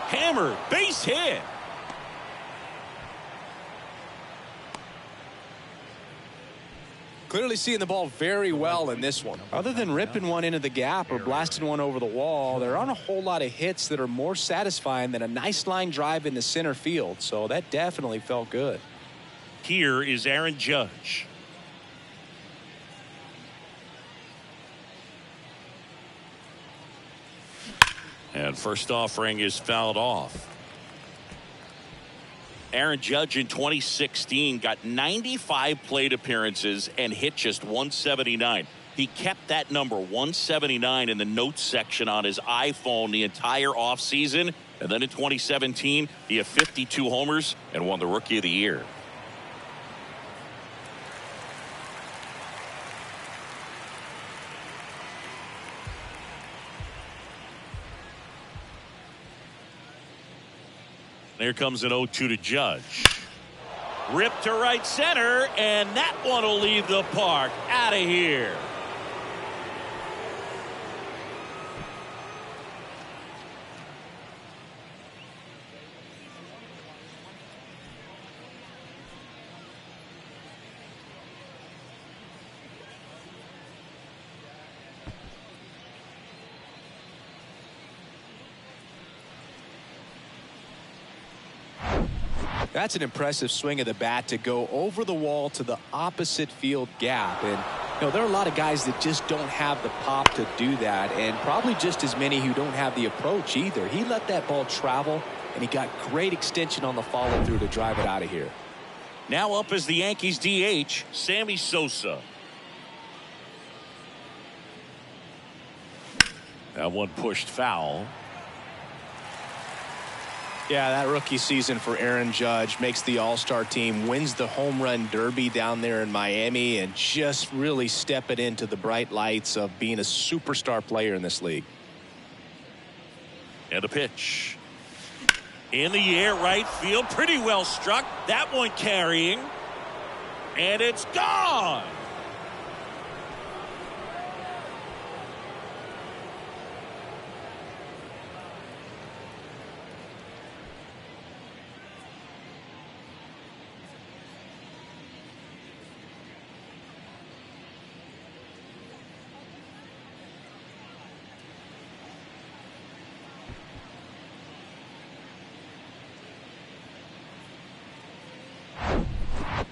[SPEAKER 2] Hammer, base hit.
[SPEAKER 1] Clearly seeing the ball very well in this one. Other than ripping one into the gap or blasting one over the wall, there aren't a whole lot of hits that are more satisfying than a nice line drive into center field. So that definitely felt good.
[SPEAKER 2] Here is Aaron Judge. And first offering is fouled off. Aaron Judge in 2016 got 95 plate appearances and hit just 179. He kept that number 179 in the notes section on his iPhone the entire offseason. And then in 2017, he had 52 homers and won the Rookie of the Year. Here comes an 0-2 to Judge. Ripped to right center, and that one will leave the park. Out of here.
[SPEAKER 1] That's an impressive swing of the bat to go over the wall to the opposite field gap. And, there are a lot of guys that just don't have the pop to do that, and probably just as many who don't have the approach either. He let that ball travel, and he got great extension on the follow through to drive it out of here.
[SPEAKER 2] Now up is the Yankees DH, Sammy Sosa. That one pushed foul.
[SPEAKER 1] Yeah, that rookie season for Aaron Judge makes the All-Star team, wins the home run derby down there in Miami, and just really step it into the bright lights of being a superstar player in this league.
[SPEAKER 2] And a pitch. In the air, right field, pretty well struck. That one carrying. And it's gone.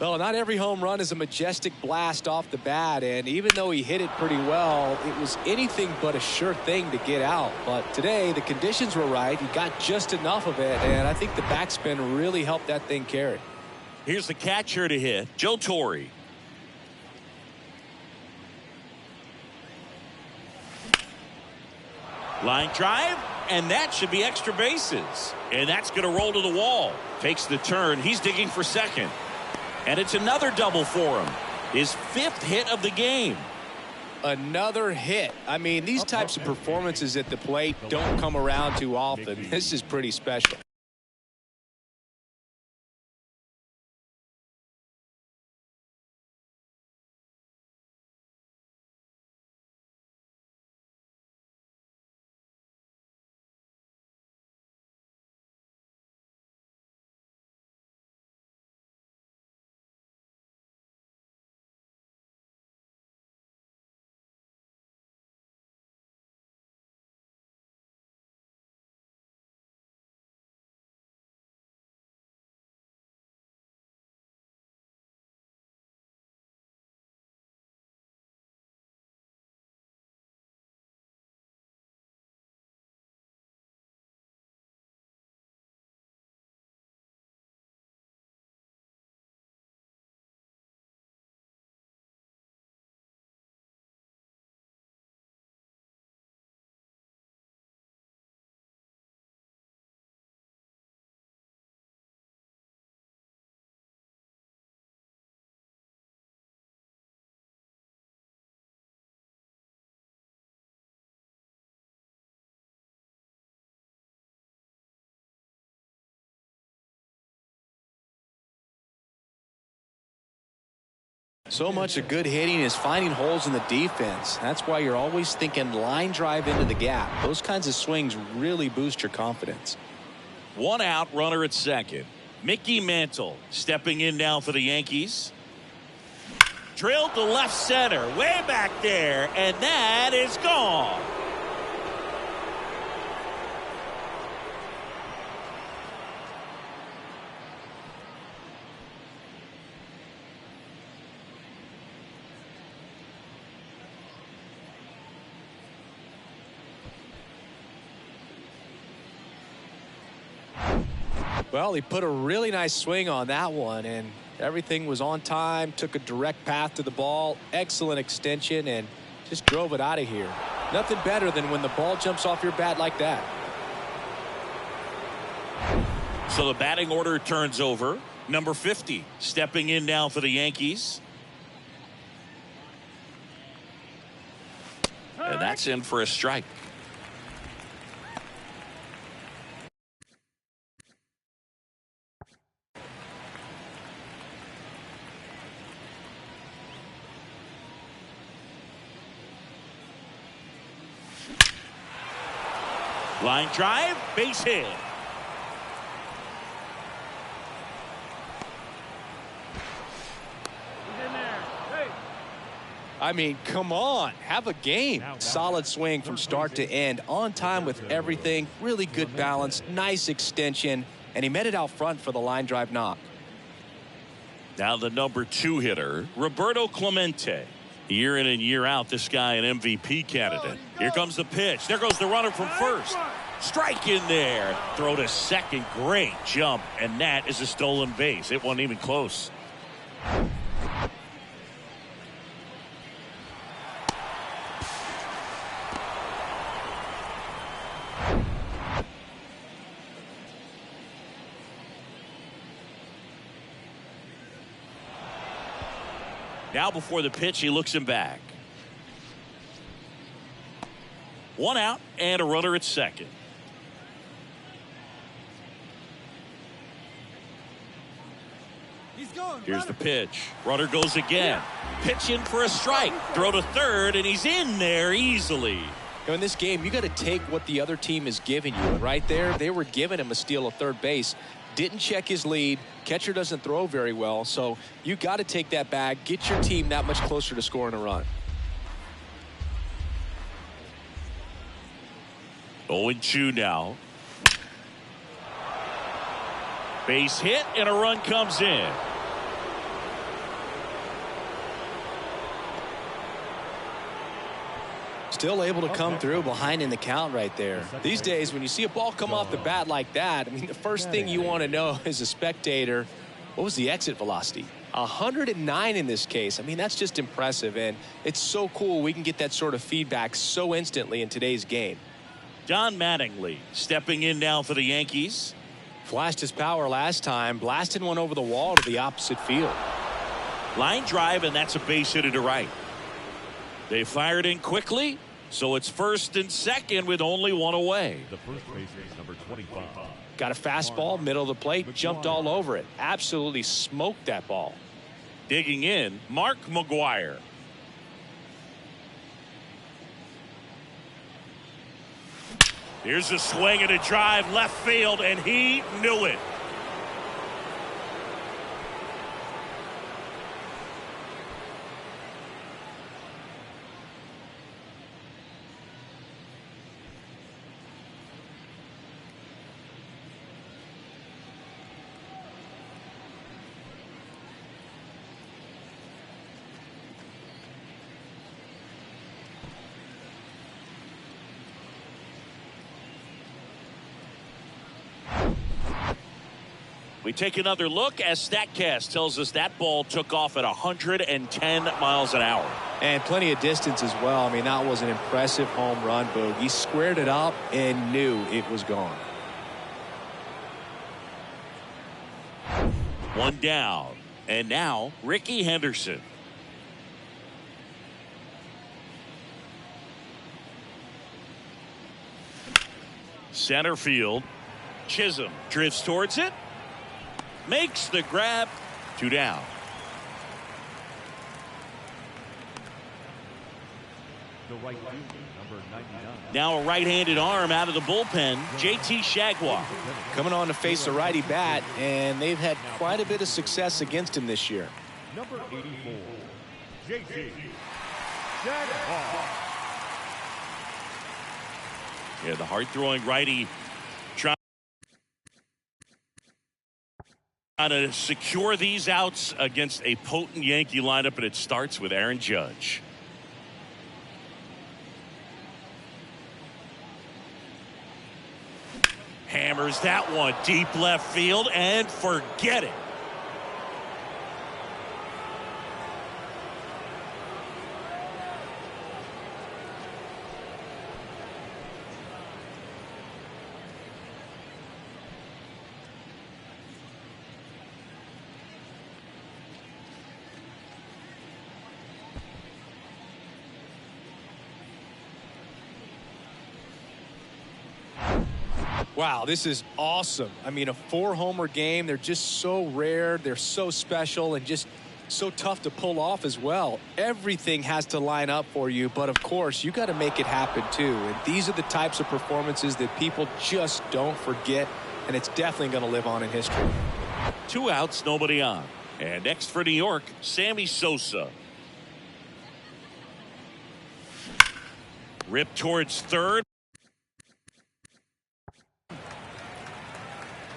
[SPEAKER 1] Well, not every home run is a majestic blast off the bat, and even though he hit it pretty well, it was anything but a sure thing to get out. But today, the conditions were right. He got just enough of it, and I think the backspin really helped that thing carry.
[SPEAKER 2] Here's the catcher to hit, Joe Torre. Line drive, and that should be extra bases. And that's going to roll to the wall. Takes the turn. He's digging for second. And it's another double for him. His 5th hit of the game.
[SPEAKER 1] Another hit. I mean, these types of performances at the plate don't come around too often. This is pretty special. So much of good hitting is finding holes in the defense. That's why you're always thinking line drive into the gap. Those kinds of swings really boost your confidence.
[SPEAKER 2] 1 out, runner at second. Mickey Mantle stepping in now for the Yankees. Drilled to left center, way back there, and that is gone.
[SPEAKER 1] Well, he put a really nice swing on that one, and everything was on time, took a direct path to the ball, excellent extension, and just drove it out of here. Nothing better than when the ball jumps off your bat like that.
[SPEAKER 2] So the batting order turns over. Number 50 stepping in now for the Yankees. And that's in for a strike. Line drive, base hit.
[SPEAKER 1] I mean, come on, have a game. Solid swing from start to end, on time with everything, really good balance, nice extension, and he met it out front for the line drive knock.
[SPEAKER 2] Now the number 2 hitter, Roberto Clemente. Year in and year out, this guy an MVP candidate. Here comes the pitch. There goes the runner from first. Strike in there. Throw to second. Great jump. And that is a stolen base. It wasn't even close. Now before the pitch, he looks him back. 1 out and a runner at second. Here's the pitch. Runner goes again. Pitch in for a strike. Throw to third, and he's in there easily.
[SPEAKER 1] In this game, you got to take what the other team is giving you. And right there, they were giving him a steal at third base. Didn't check his lead. Catcher doesn't throw very well, so you got to take that bag, get your team that much closer to scoring a run.
[SPEAKER 2] 0-2 now. Base hit and a run comes in.
[SPEAKER 1] Still able to come through behind in the count right there. These days, when you see a ball come off the bat like that, I mean, the first thing you want to know as a spectator, what was the exit velocity? 109 in this case. I mean, that's just impressive, and it's so cool we can get that sort of feedback so instantly in today's game.
[SPEAKER 2] Don Mattingly stepping in now for the Yankees.
[SPEAKER 1] Flashed his power last time, blasted one over the wall to the opposite field.
[SPEAKER 2] Line drive, and that's a base hit to right. They fired in quickly, so it's first and second with only one away.
[SPEAKER 3] The first baseman is number 25.
[SPEAKER 1] Got a fastball, middle of the plate, jumped all over it. Absolutely smoked that ball.
[SPEAKER 2] Digging in, Mark McGuire. Here's a swing and a drive left field, and he knew it. We take another look as StatCast tells us that ball took off at 110 miles an hour.
[SPEAKER 1] And plenty of distance as well. I mean, that was an impressive home run, Boog. He squared it up and knew it was gone.
[SPEAKER 2] One down. And now Ricky Henderson. Center field. Chisholm drifts towards it. Makes the grab. 2 down.
[SPEAKER 3] The right fielder, number 99.
[SPEAKER 2] Now a right-handed arm out of the bullpen, JT Jaguar.
[SPEAKER 1] Coming on to face a righty bat, and they've had quite a bit of success against him this year.
[SPEAKER 3] Number 84, JT Jaguar.
[SPEAKER 2] Yeah, the hard-throwing righty trying to secure these outs against a potent Yankee lineup, and it starts with Aaron Judge. Hammers that one deep left field, and forget it.
[SPEAKER 1] Wow, this is awesome. I mean, a 4-homer game. They're just so rare. They're so special and just so tough to pull off as well. Everything has to line up for you, but of course, you got to make it happen too. And these are the types of performances that people just don't forget, and it's definitely going to live on in history.
[SPEAKER 2] 2 outs, nobody on. And next for New York, Sammy Sosa. Ripped towards third.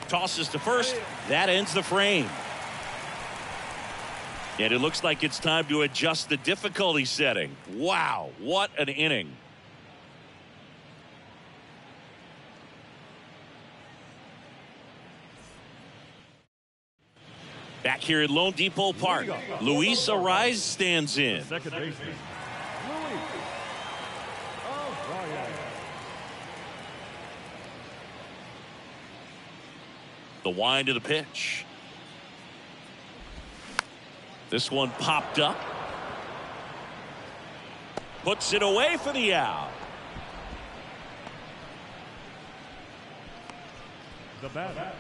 [SPEAKER 2] Tosses to first. That ends the frame. And it looks like it's time to adjust the difficulty setting. Wow, what an inning. Back here at Lone Depot Park, Luis Arraez stands in.
[SPEAKER 3] Second baseman, Luis.
[SPEAKER 2] The wind of the pitch. This one popped up. Puts it away for the out.
[SPEAKER 3] The batter,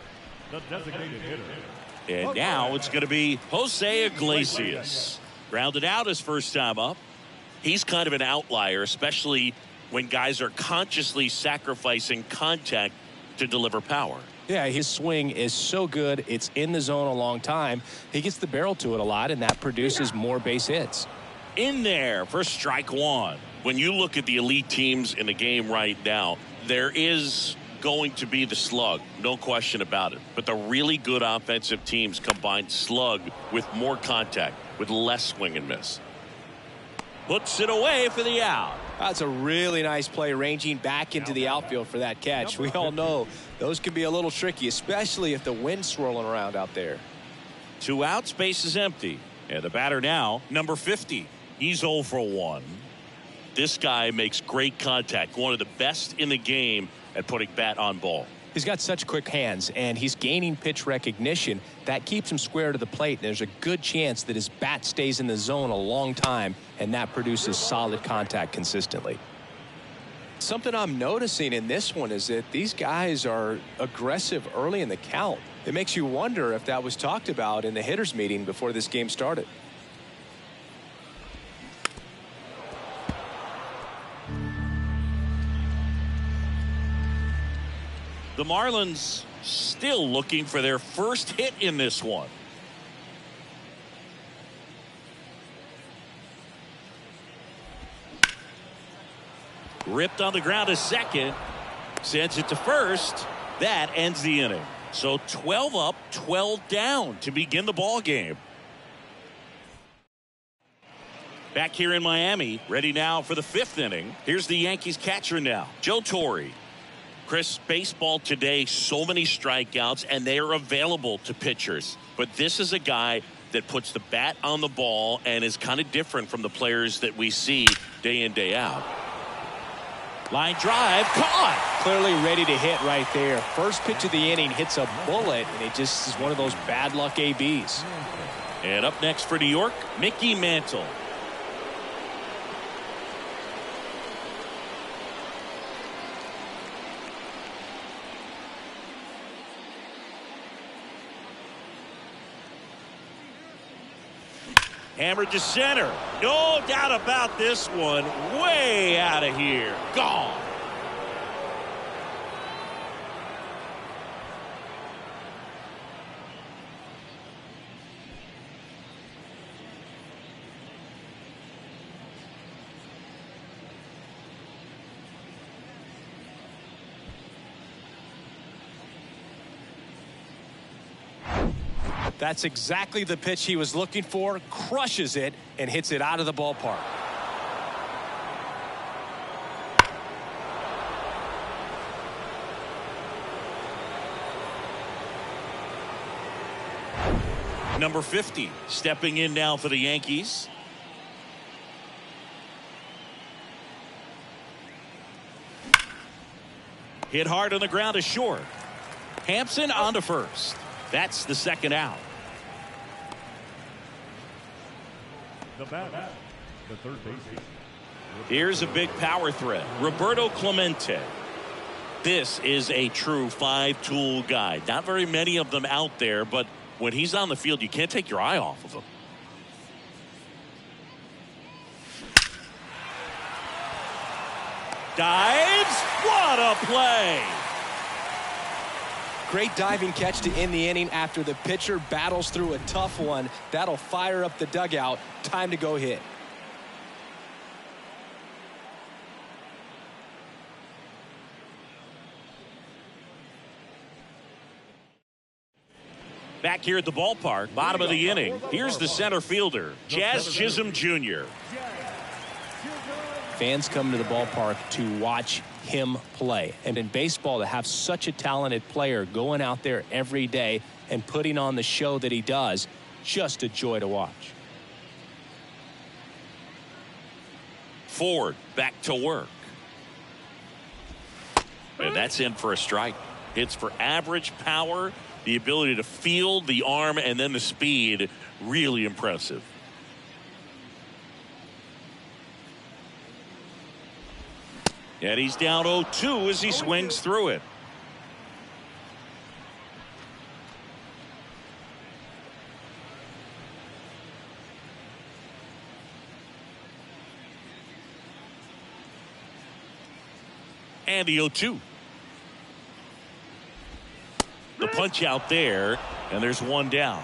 [SPEAKER 3] the designated hitter.
[SPEAKER 2] And now it's going to be Jose Iglesias. Grounded out his first time up. He's kind of an outlier, especially when guys are consciously sacrificing contact to deliver power.
[SPEAKER 1] Yeah, his swing is so good. It's in the zone a long time. He gets the barrel to it a lot, and that produces more base hits.
[SPEAKER 2] In there for strike one. When you look at the elite teams in the game right now, there is going to be the slug, no question about it. But the really good offensive teams combine slug with more contact, with less swing and miss. Puts it away for the out.
[SPEAKER 1] That's a really nice play, ranging back into the outfield for that catch. We all know those can be a little tricky, especially if the wind's swirling around out there.
[SPEAKER 2] 2 outs, base is empty. And the batter now, number 50. He's 0 for 1. This guy makes great contact, one of the best in the game at putting bat on ball.
[SPEAKER 1] He's got such quick hands, and he's gaining pitch recognition. That keeps him square to the plate. There's a good chance that his bat stays in the zone a long time, and that produces solid contact consistently. Something I'm noticing in this one is that these guys are aggressive early in the count. It makes you wonder if that was talked about in the hitters meeting before this game started.
[SPEAKER 2] The Marlins still looking for their first hit in this one. Ripped on the ground to second. Sends it to first. That ends the inning. So 12 up, 12 down to begin the ball game. Back here in Miami, ready now for the 5th inning. Here's the Yankees catcher now, Joe Torre. Chris, baseball today, so many strikeouts, and they are available to pitchers. But this is a guy that puts the bat on the ball and is kind of different from the players that we see day in, day out. Line drive, caught.
[SPEAKER 1] Clearly ready to hit right there. First pitch of the inning hits a bullet, and it just is one of those bad luck ABs.
[SPEAKER 2] And up next for New York, Mickey Mantle. Hammered to center. No doubt about this one. Way out of here. Gone.
[SPEAKER 1] That's exactly the pitch he was looking for. Crushes it and hits it out of the ballpark.
[SPEAKER 2] Number 50 stepping in now for the Yankees. Hit hard on the ground to short. Hampson on to first. That's the second out.
[SPEAKER 3] The batter, the third baseman.
[SPEAKER 2] Here's a big power threat. Roberto Clemente. This is a true five-tool guy. Not very many of them out there, but when he's on the field, you can't take your eye off of him. Dives. What a play.
[SPEAKER 1] Great diving catch to end the inning after the pitcher battles through a tough one. That'll fire up the dugout. Time to go hit.
[SPEAKER 2] Back here at the ballpark, bottom of the inning. Here's the center fielder, Jazz Chisholm Jr.
[SPEAKER 1] Fans come to the ballpark to watch him play. And in baseball, to have such a talented player going out there every day and putting on the show that he does, just a joy to watch.
[SPEAKER 2] Ford back to work. And that's in for a strike. Hits for average power, the ability to field, the arm, and then the speed. Really impressive. And he's down 0-2 as he swings through it. And the 0-2. The punch out there, and there's one down.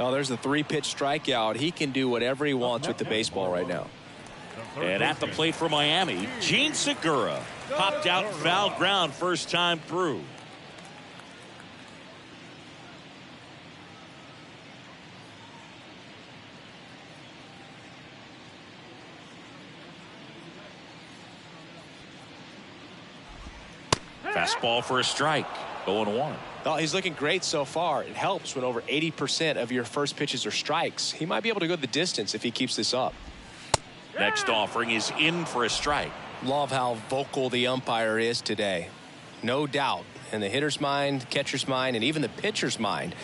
[SPEAKER 1] Oh, there's the 3-pitch strikeout. He can do whatever he wants with the baseball right now.
[SPEAKER 2] And at the plate for Miami, Gene Segura popped out foul ground first time through. Fastball for a strike. 0-1.
[SPEAKER 1] Oh, he's looking great so far. It helps when over 80% of your first pitches are strikes. He might be able to go the distance if he keeps this up.
[SPEAKER 2] Next offering is in for a strike.
[SPEAKER 1] Love how vocal the umpire is today. No doubt in the hitter's mind, catcher's mind, and even the pitcher's mind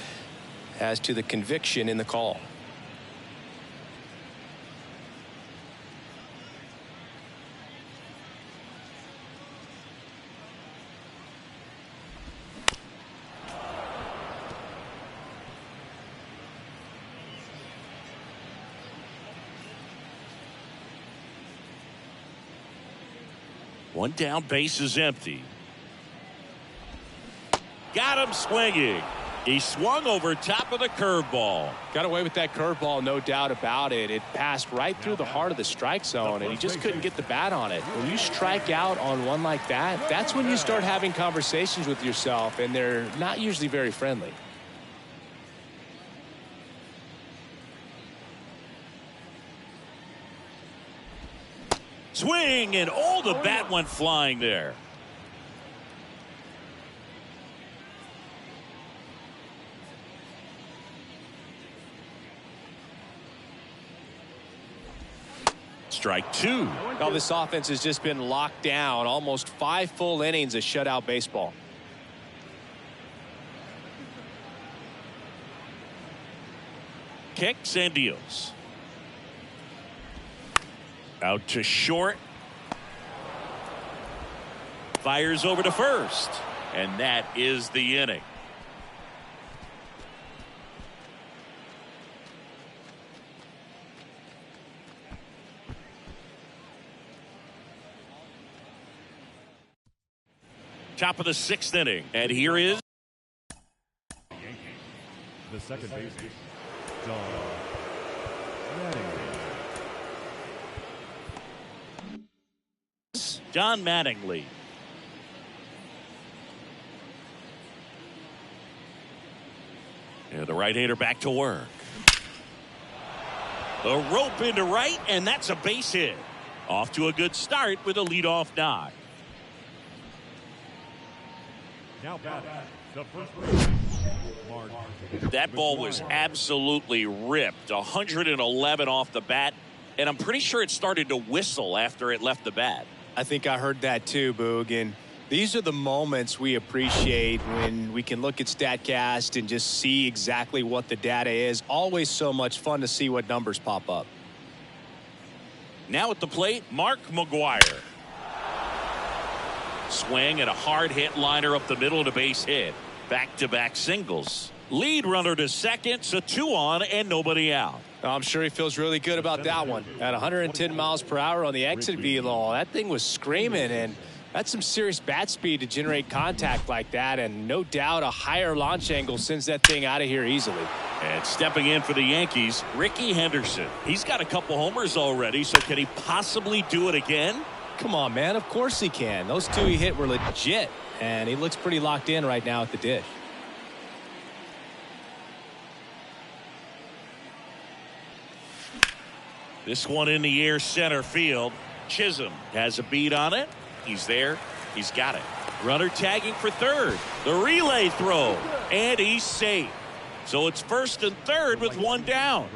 [SPEAKER 1] as to the conviction in the call.
[SPEAKER 2] One down, base is empty. Got him swinging. He swung over top of the curveball.
[SPEAKER 1] Got away with that curveball, no doubt about it. It passed right through the heart of the strike zone, and he just couldn't get the bat on it. When you strike out on one like that, that's when you start having conversations with yourself, and they're not usually very friendly.
[SPEAKER 2] Swing, and all the bat went flying there. Strike two.
[SPEAKER 1] Oh, this offense has just been locked down. Almost 5 full innings of shutout baseball.
[SPEAKER 2] Kicks and deals. Out to short. Fires over to first. And that is the inning. Top of the 6th inning. And here is
[SPEAKER 3] The second baseman, John Mattingly.
[SPEAKER 2] Don Mattingly. And the right-hander back to work. The rope into right, and that's a base hit. Off to a good start with a leadoff knock.
[SPEAKER 3] Now batting, the first baseman,
[SPEAKER 2] That ball was absolutely ripped. 111 off the bat, and I'm pretty sure it started to whistle after it left the bat.
[SPEAKER 1] I think I heard that too, Boog. And these are the moments we appreciate when we can look at StatCast and just see exactly what the data is. Always so much fun to see what numbers pop up.
[SPEAKER 2] Now at the plate, Mark McGwire. Swing and a hard hit liner up the middle to base hit. Back-to-back singles. Lead runner to second, so 2 on and nobody out.
[SPEAKER 1] I'm sure he feels really good about that one. At 110 miles per hour on the exit velo, that thing was screaming, and that's some serious bat speed to generate contact like that, and no doubt a higher launch angle sends that thing out of here easily.
[SPEAKER 2] And stepping in for the Yankees, Ricky Henderson. He's got a couple homers already, so can he possibly do it again?
[SPEAKER 1] Come on, man. Of course he can. Those 2 he hit were legit, and he looks pretty locked in right now at the dish.
[SPEAKER 2] This one in the air center field. Chisholm has a beat on it. He's there. He's got it. Runner tagging for third. The relay throw. And he's safe. So it's first and third with 1 down.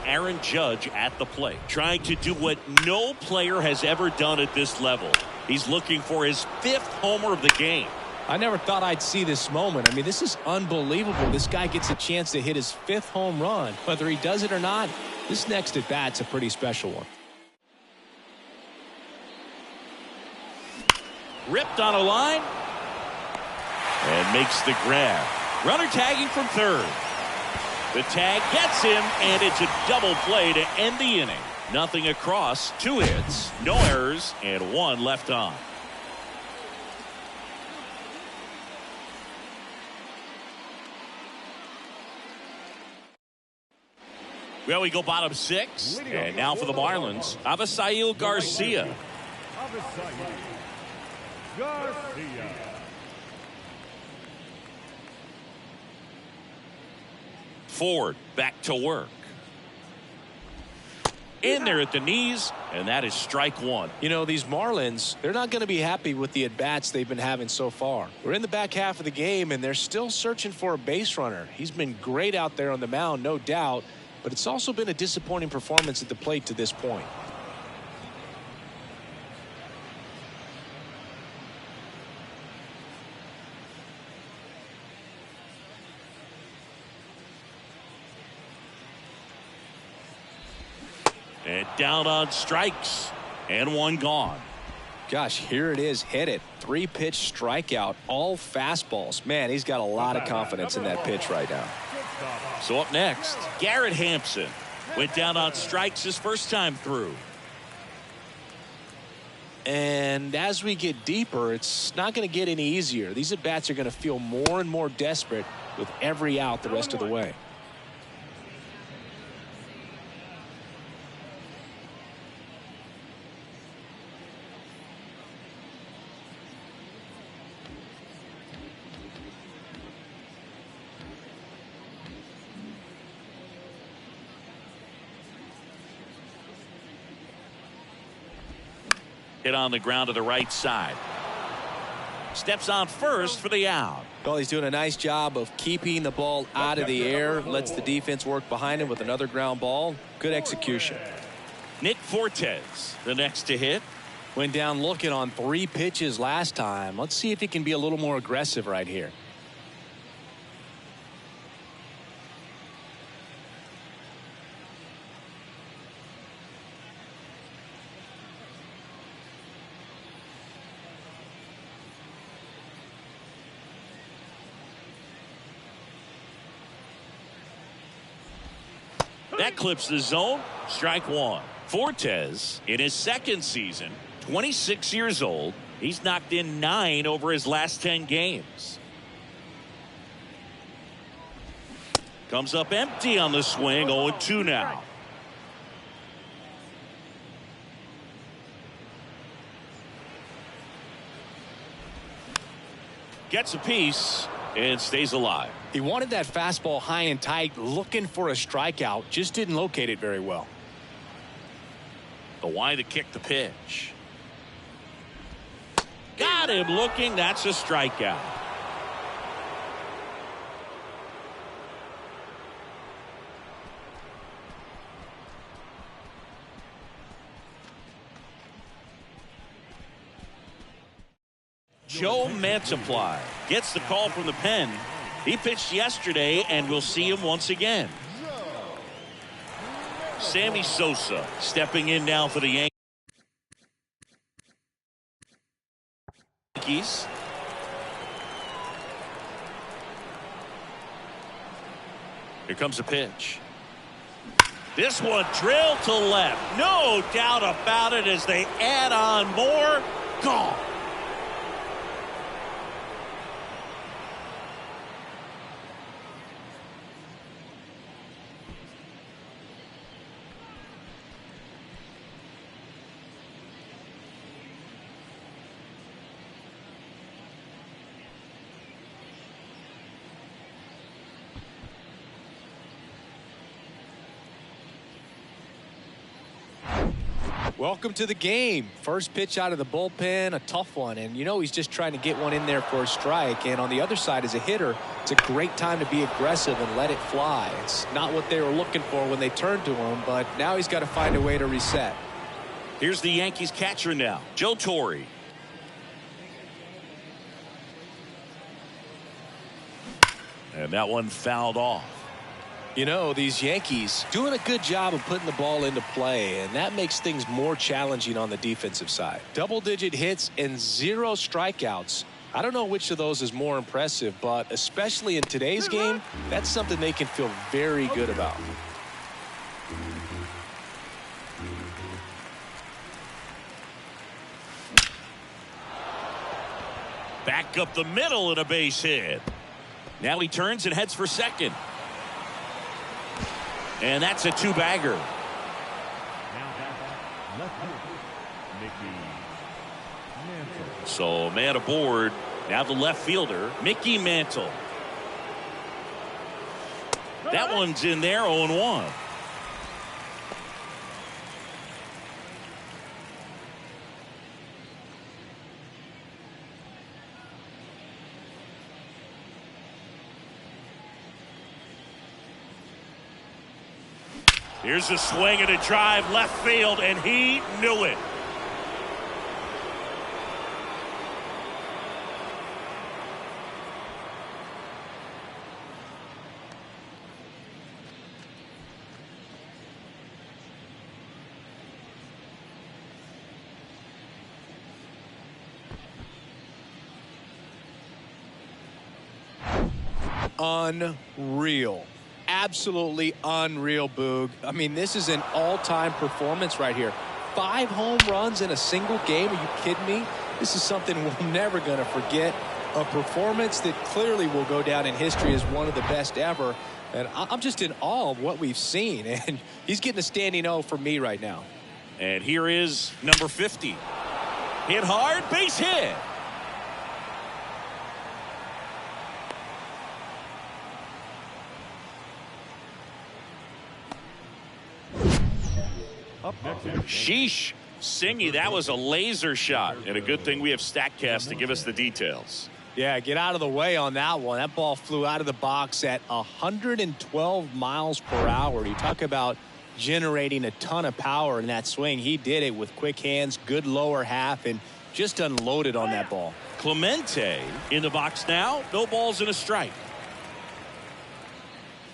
[SPEAKER 2] Aaron Judge at the plate, trying to do what no player has ever done at this level. He's looking for his 5th homer of the game.
[SPEAKER 1] I never thought I'd see this moment. I mean, this is unbelievable. This guy gets a chance to hit his 5th home run. Whether he does it or not, this next at bat's a pretty special one.
[SPEAKER 2] Ripped on a line and makes the grab. Runner tagging from third. The tag gets him, and it's a double play to end the inning. Nothing across, 2 hits, no errors, and 1 left on. Well, we go bottom 6, and now for the Marlins, Avisail Garcia. Ford back to work. In there at the knees, and that is strike 1.
[SPEAKER 1] You know, these Marlins, they're not going to be happy with the at-bats they've been having so far. We're in the back half of the game, and they're still searching for a base runner. He's been great out there on the mound, no doubt, but it's also been a disappointing performance at the plate to this point.
[SPEAKER 2] And down on strikes, and 1 gone.
[SPEAKER 1] Gosh, here it is, hit it. 3-pitch strikeout, all fastballs. Man, he's got a lot of confidence in that pitch right now.
[SPEAKER 2] So up next, Garrett Hampson went down on strikes his first time through.
[SPEAKER 1] And as we get deeper, it's not going to get any easier. These at-bats are going to feel more and more desperate with every out the rest of the way.
[SPEAKER 2] Hit on the ground to the right side. Steps on first for the out.
[SPEAKER 1] Well, he's doing a nice job of keeping the ball out of the air. Lets the defense work behind him with another ground ball. Good execution.
[SPEAKER 2] Nick Fortes, the next to hit.
[SPEAKER 1] Went down looking on 3 pitches last time. Let's see if he can be a little more aggressive right here.
[SPEAKER 2] That clips the zone. Strike 1. Fortes, in his second season, 26 years old. He's knocked in 9 over his last 10 games. Comes up empty on the swing, 0-2 now. Gets a piece and stays alive.
[SPEAKER 1] He wanted that fastball high and tight, looking for a strikeout, just didn't locate it very well.
[SPEAKER 2] The wide to kick the pitch. Got him looking. That's a strikeout. Joe Mantiply gets the call from the pen. He pitched yesterday, and we'll see him once again. Sammy Sosa stepping in now for the Yankees. Here comes a pitch. This one drilled to left. No doubt about it as they add on more. Gone.
[SPEAKER 1] Welcome to the game. First pitch out of the bullpen, a tough one. And, you know, he's just trying to get one in there for a strike. And on the other side, as a hitter, it's a great time to be aggressive and let it fly. It's not what they were looking for when they turned to him, but now he's got to find a way to reset.
[SPEAKER 2] Here's the Yankees catcher now, Joe Torre. And that one fouled off.
[SPEAKER 1] You know, these Yankees doing a good job of putting the ball into play, and that makes things more challenging on the defensive side. Double-digit hits and 0 strikeouts. I don't know which of those is more impressive, but especially in today's game, that's something they can feel very good about.
[SPEAKER 2] Back up the middle and a base hit. Now he turns and heads for second. And that's a 2-bagger. So man aboard. Now the left fielder, Mickey Mantle. That one's in there, 0-1. Here's a swing and a drive left field, and he knew it.
[SPEAKER 1] Unreal. Absolutely unreal, Boog. I mean, this is an all-time performance right here. 5 home runs in a single game. Are you kidding me? This is something we're never going to forget. A performance that clearly will go down in history as one of the best ever. And I'm just in awe of what we've seen. And he's getting a standing O for me right now.
[SPEAKER 2] And here is number 50. Hit hard, base hit. Sheesh. Singy, that was a laser shot. And a good thing we have StatCast to give us the details.
[SPEAKER 1] Yeah, get out of the way on that one. That ball flew out of the box at 112 miles per hour. You talk about generating a ton of power in that swing. He did it with quick hands, good lower half, and just unloaded on that ball.
[SPEAKER 2] Clemente in the box now. No balls and a strike.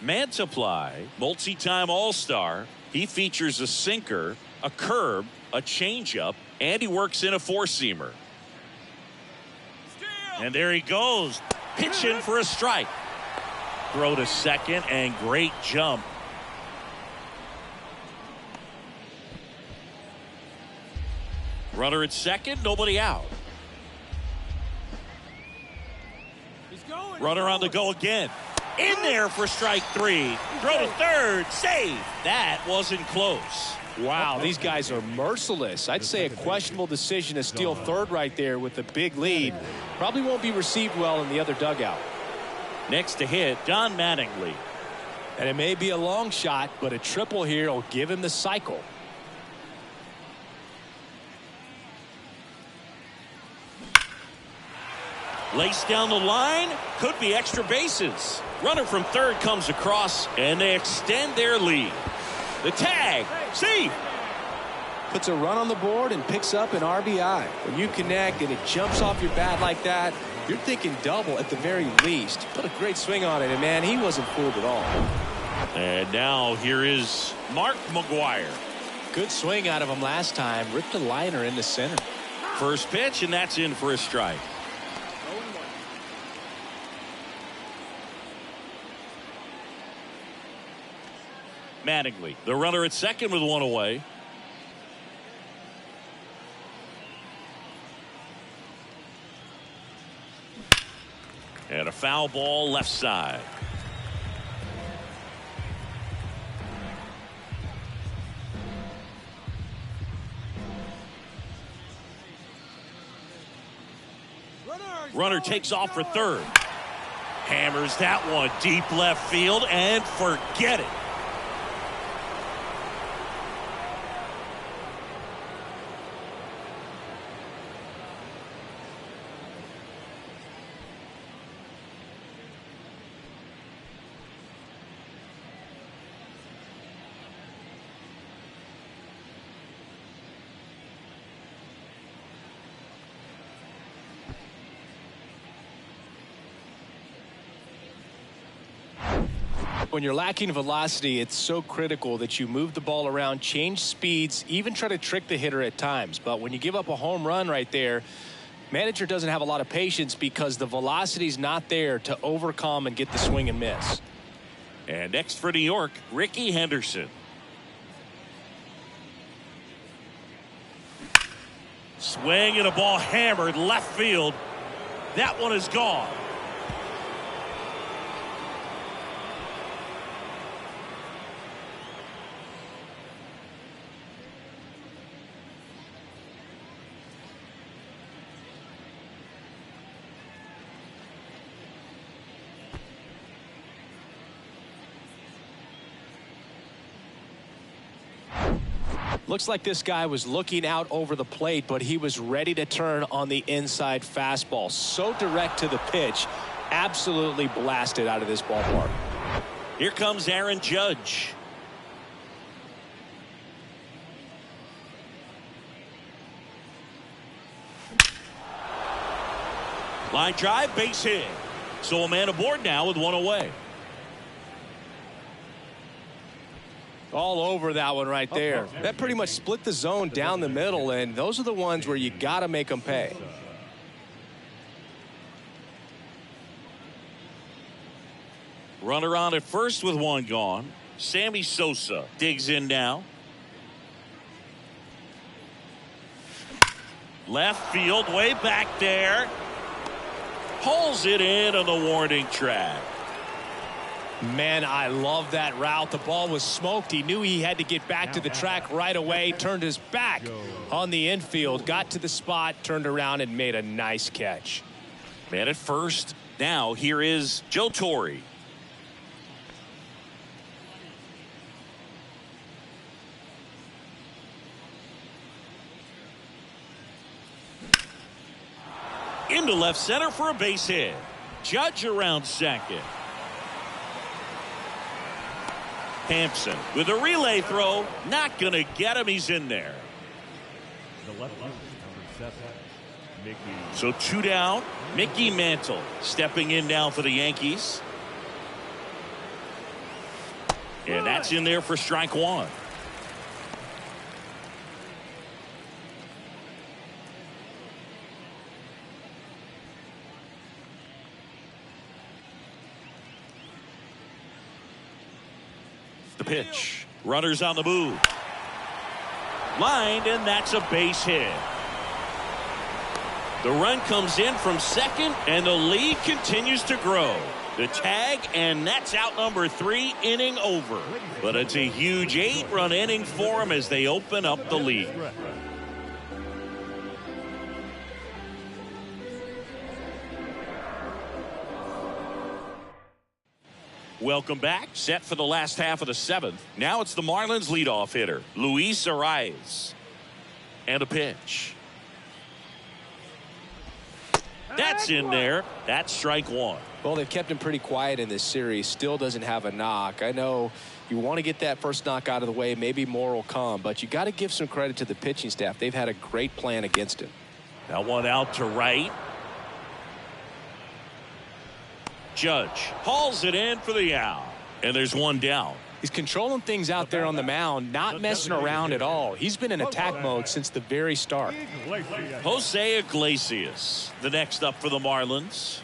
[SPEAKER 2] Mantiply, multi-time All-Star. He features a sinker, a curve, a changeup, and he works in a 4-seamer. And there he goes, pitching for a strike. Throw to second, and great jump. Runner at second, nobody out. Runner on the go again. In there for strike three. Throw to third. Save. That wasn't close.
[SPEAKER 1] Wow, these guys are merciless. I'd say a questionable decision to steal third right there with a big lead. Probably won't be received well in the other dugout.
[SPEAKER 2] Next to hit, Don Mattingly.
[SPEAKER 1] And it may be a long shot, but a triple here will give him the cycle.
[SPEAKER 2] Laced down the line, could be extra bases. Runner from third comes across, and they extend their lead. The tag, see.
[SPEAKER 1] Puts a run on the board and picks up an RBI. When you connect and it jumps off your bat like that, you're thinking double at the very least. Put a great swing on it, and man, he wasn't fooled at all.
[SPEAKER 2] And now here is Mark McGwire.
[SPEAKER 1] Good swing out of him last time. Ripped a liner in the center.
[SPEAKER 2] First pitch, and that's in for a strike. Mattingly, the runner at second with one away. And a foul ball left side. Runner takes off for third. Hammers that one deep left field and forget it.
[SPEAKER 1] When you're lacking velocity, it's so critical that you move the ball around, change speeds, even try to trick the hitter at times. But when you give up a home run right there, manager doesn't have a lot of patience because the velocity's not there to overcome and get the swing and miss.
[SPEAKER 2] And next for New York, Ricky Henderson. Swing and a ball hammered left field. That one is gone.
[SPEAKER 1] Looks like this guy was looking out over the plate, but he was ready to turn on the inside fastball. So direct to the pitch, absolutely blasted out of this ballpark.
[SPEAKER 2] Here comes Aaron Judge. Line drive, base hit. So a man aboard now with one away.
[SPEAKER 1] All over that one right there. That pretty much split the zone down the middle, and those are the ones where you got to make them pay.
[SPEAKER 2] Runner on at first with one gone. Sammy Sosa digs in now. Left field, way back there. Pulls it in on the warning track.
[SPEAKER 1] Man, I love that route. The ball was smoked. He knew he had to get back to the track right away. Turned his back on the infield. Got to the spot, turned around, and made a nice catch.
[SPEAKER 2] Man at first. Now here is Joe Torre. Into left center for a base hit. Judge around second. Hampson with a relay throw. Not going to get him. He's in there.
[SPEAKER 3] The left fielder, number 7, Mickey.
[SPEAKER 2] So two down. Mickey Mantle stepping in now for the Yankees. And that's in there for strike one. The pitch. Runners on the move. Lined, and that's a base hit. The run comes in from second, and the lead continues to grow. The tag, and that's out number 3, inning over. But it's a huge 8-run inning for them as they open up the lead. Welcome back. Set for the last half of the 7th. Now it's the Marlins leadoff hitter, Luis Arias. And a pitch. That's in there. That's strike 1.
[SPEAKER 1] Well, they've kept him pretty quiet in this series. Still doesn't have a knock. I know you want to get that first knock out of the way. Maybe more will come. But you got to give some credit to the pitching staff. They've had a great plan against him.
[SPEAKER 2] That one out to right. Judge hauls it in for the out. And there's one down.
[SPEAKER 1] He's controlling things out there on the mound, not messing around at all. He's been in attack mode since the very start.
[SPEAKER 2] Jose Iglesias, the next up for the Marlins.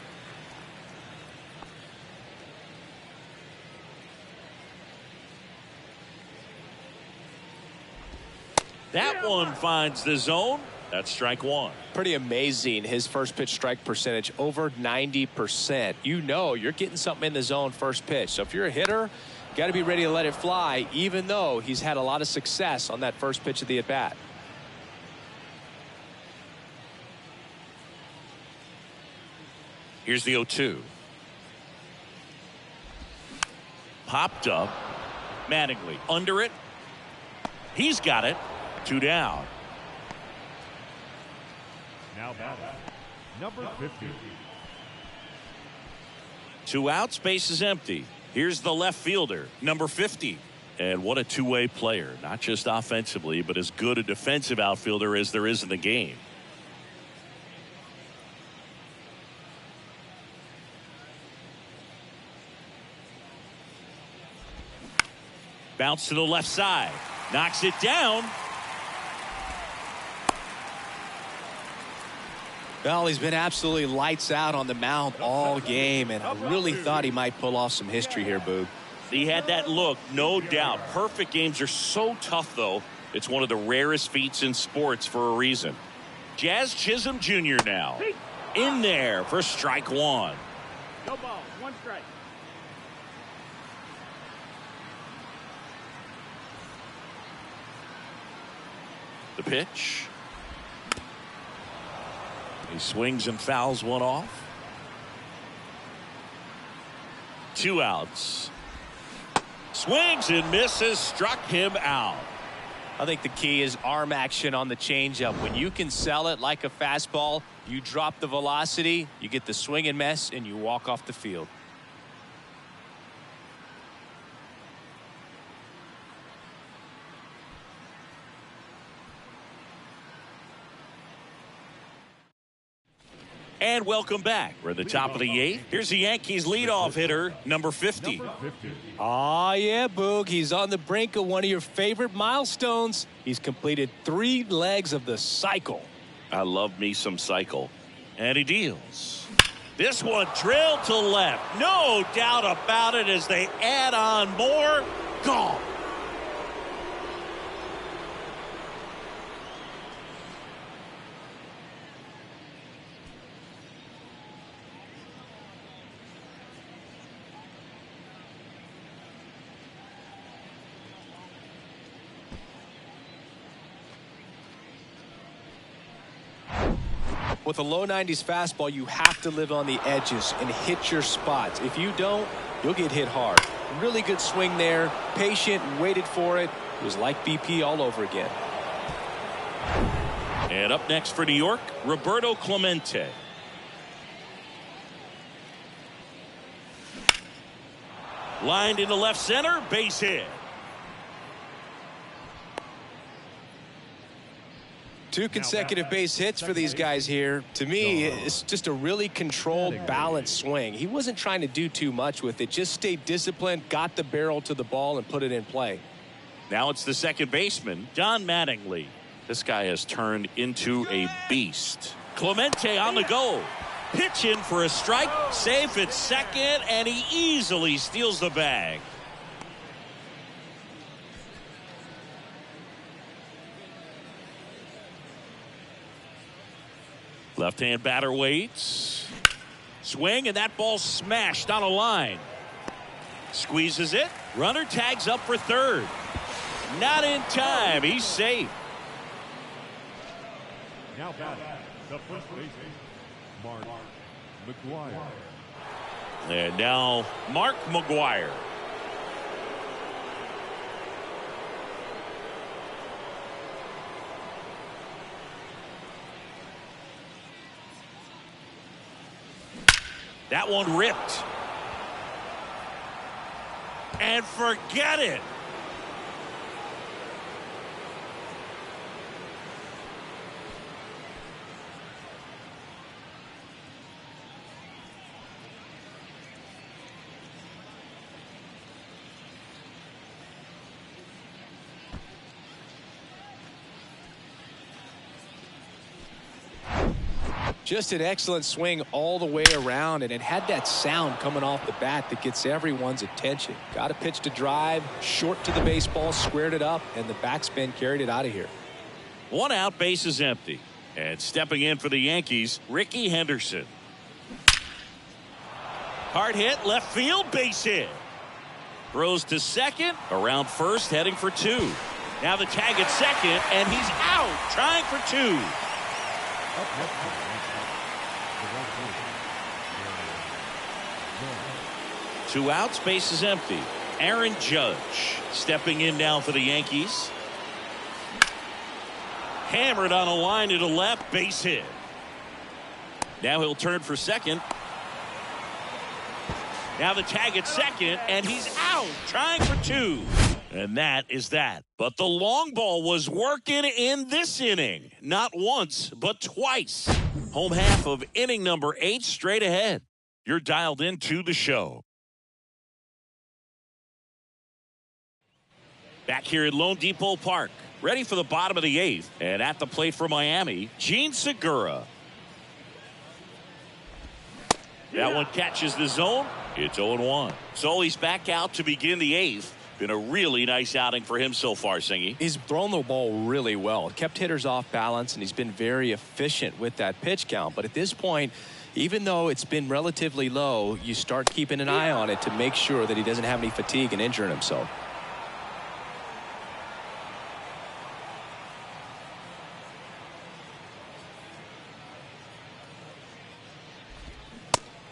[SPEAKER 2] That one finds the zone. That's strike 1.
[SPEAKER 1] Pretty amazing. His first pitch strike percentage over 90%. You know you're getting something in the zone first pitch. So if you're a hitter, you got to be ready to let it fly, even though he's had a lot of success on that first pitch of the at-bat.
[SPEAKER 2] Here's the 0-2. Popped up. Mattingly under it. He's got it. 2 down.
[SPEAKER 3] Now batting, number 50.
[SPEAKER 2] 2 outs, base is empty. Here's the left fielder, number 50. And what a two-way player, not just offensively, but as good a defensive outfielder as there is in the game. Bounce to the left side, knocks it down.
[SPEAKER 1] Well, he's been absolutely lights out on the mound all game, and I really thought he might pull off some history here, Boog.
[SPEAKER 2] He had that look, no doubt. Perfect games are so tough, though. It's one of the rarest feats in sports for a reason. Jazz Chisholm Jr. now. In there for strike 1.
[SPEAKER 4] No ball, 1 strike.
[SPEAKER 2] The pitch. He swings and fouls one off. 2 outs. Swings and misses, struck him out.
[SPEAKER 1] I think the key is arm action on the changeup. When you can sell it like a fastball, you drop the velocity, you get the swing and miss, and you walk off the field.
[SPEAKER 2] And welcome back. We're at the top of the 8th. Here's the Yankees leadoff hitter, number 50.
[SPEAKER 1] Oh, yeah, Boog. He's on the brink of one of your favorite milestones. He's completed 3 legs of the cycle.
[SPEAKER 2] I love me some cycle. And he deals. This one drilled to left. No doubt about it as they add on more. Gone.
[SPEAKER 1] With a low 90s fastball, you have to live on the edges and hit your spots. If you don't, you'll get hit hard. Really good swing there. Patient, waited for it. It was like BP all over again.
[SPEAKER 2] And up next for New York, Roberto Clemente. Lined into left center, base hit.
[SPEAKER 1] 2 consecutive base hits for these guys here. To me, it's just a really controlled, balanced swing. He wasn't trying to do too much with it. Just stayed disciplined, got the barrel to the ball, and put it in play.
[SPEAKER 2] Now it's the second baseman, Don Mattingly. This guy has turned into a beast. Clemente on the go. Pitch in for a strike. Safe at second, and he easily steals the bag. Left-hand batter waits. Swing, and that ball smashed on a line. Squeezes it. Runner tags up for third. Not in time. He's safe.
[SPEAKER 3] Now batting, the first baseman, Mark McGuire.
[SPEAKER 2] And now Mark McGuire. That one ripped. And forget it.
[SPEAKER 1] Just an excellent swing all the way around, and it had that sound coming off the bat that gets everyone's attention. Got a pitch to drive, short to the baseball, squared it up, and the backspin carried it out of here.
[SPEAKER 2] 1 out, base is empty. And stepping in for the Yankees, Ricky Henderson. Hard hit, left field, base hit. Throws to second, around first, heading for 2. Now the tag at second, and he's out, trying for 2. 2 outs, base is empty. Aaron Judge stepping in now for the Yankees. Hammered on a line to the left, base hit. Now he'll turn for second. Now the tag at second, and he's out, trying for 2. And that is that. But the long ball was working in this inning. Not once, but twice. Home half of inning number 8 straight ahead. You're dialed into the show. Back here at Lone Depot Park, ready for the bottom of the 8th. And at the plate for Miami, Gene Segura. That one catches the zone. It's 0-1. So he's back out to begin the 8th. Been a really nice outing for him so far, Singy.
[SPEAKER 1] He's thrown the ball really well. Kept hitters off balance, and he's been very efficient with that pitch count. But at this point, even though it's been relatively low, you start keeping an eye on it to make sure that he doesn't have any fatigue and injuring himself.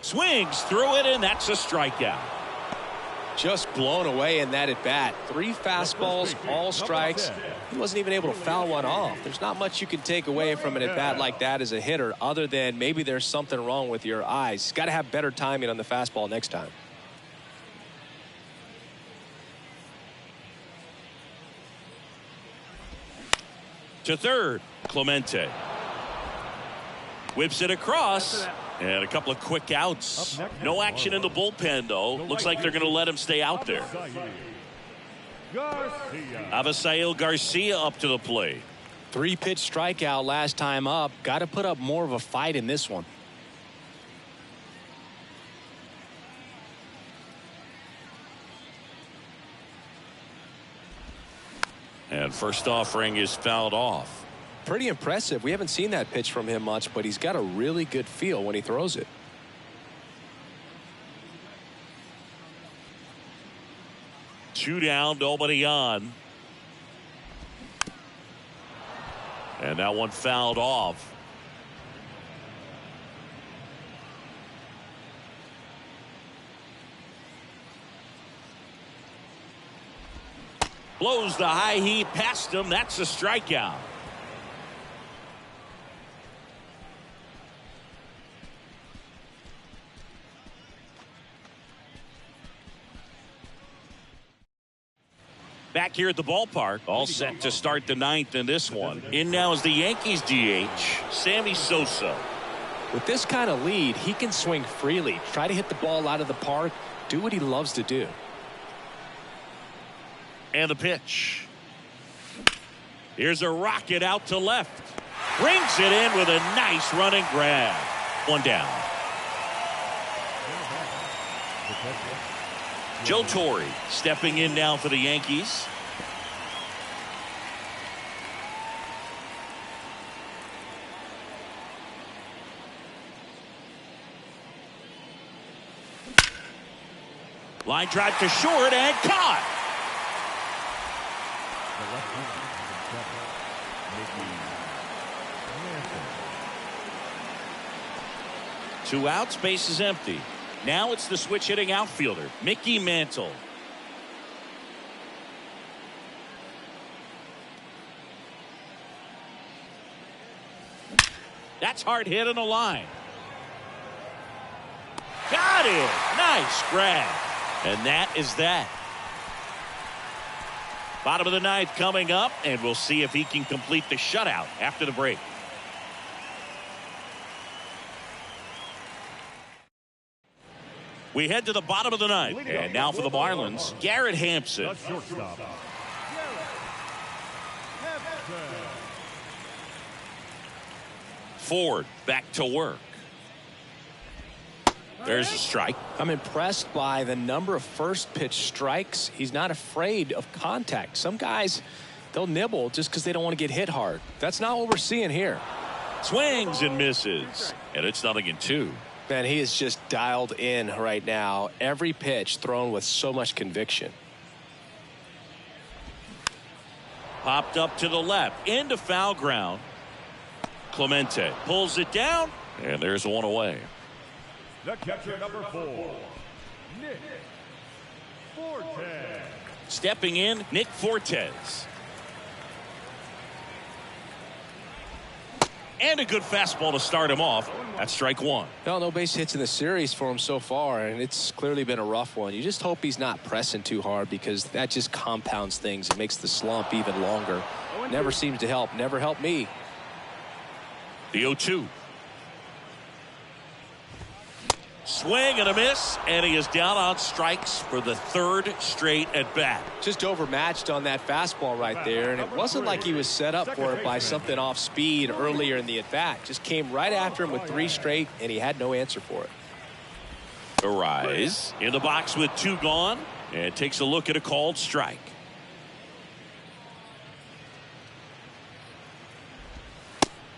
[SPEAKER 2] Swings through it, and that's a strikeout.
[SPEAKER 1] Just blown away in that at bat. 3 fastballs, all strikes. He wasn't even able to foul one off. There's not much you can take away from an at bat like that as a hitter, other than maybe there's something wrong with your eyes. Got to have better timing on the fastball next time.
[SPEAKER 2] To third, Clemente. Whips it across. And a couple of quick outs. No action in the bullpen, though. Looks like they're going to let him stay out there. Avisail Garcia up to the plate.
[SPEAKER 1] 3-pitch strikeout last time up. Got to put up more of a fight in this one.
[SPEAKER 2] And first offering is fouled off.
[SPEAKER 1] Pretty impressive. We haven't seen that pitch from him much, but he's got a really good feel when he throws it.
[SPEAKER 2] Two down, nobody on. And that one fouled off. Blows the high heat past him. That's a strikeout. Back here at the ballpark, all set to start the 9th in this one. In now is the Yankees DH, Sammy Sosa.
[SPEAKER 1] With this kind of lead, he can swing freely, try to hit the ball out of the park, do what he loves to do.
[SPEAKER 2] And the pitch. Here's a rocket out to left. Brings it in with a nice running grab. 1 down. Joe Torre stepping in now for the Yankees. Line drive to short and caught. Two outs, base is empty. Now it's the switch hitting outfielder, Mickey Mantle. That's hard hit on the line. Got it. Nice grab. And that is that. Bottom of the ninth coming up, and we'll see if he can complete the shutout after the break. We head to the bottom of the ninth. And now for the Marlins, Garrett Hampson. Ford back to work. There's a strike.
[SPEAKER 1] I'm impressed by the number of first pitch strikes. He's not afraid of contact. Some guys, they'll nibble just because they don't want to get hit hard. That's not what we're seeing here.
[SPEAKER 2] Swings and misses. And it's 0-2.
[SPEAKER 1] Man, he is just dialed in right now. Every pitch thrown with so much conviction.
[SPEAKER 2] Popped up to the left. Into foul ground. Clemente pulls it down. And there's one away.
[SPEAKER 3] The catcher, number 4, Nick Fortes.
[SPEAKER 2] Stepping in, Nick Fortes. And a good fastball to start him off. That's strike one.
[SPEAKER 1] No base hits in the series for him so far, and it's clearly been a rough one. You just hope he's not pressing too hard, because that just compounds things. It makes the slump even longer. Never seems to help. Never helped me.
[SPEAKER 2] The 0-2. Swing and a miss, and he is down on strikes for the third straight at bat.
[SPEAKER 1] Just overmatched on that fastball right there, and it wasn't like he was set up for it by something off speed earlier in the at bat. Just came right after him with 3 straight, and he had no answer for it.
[SPEAKER 2] Arise in the box with 2 gone, and takes a look at a called strike.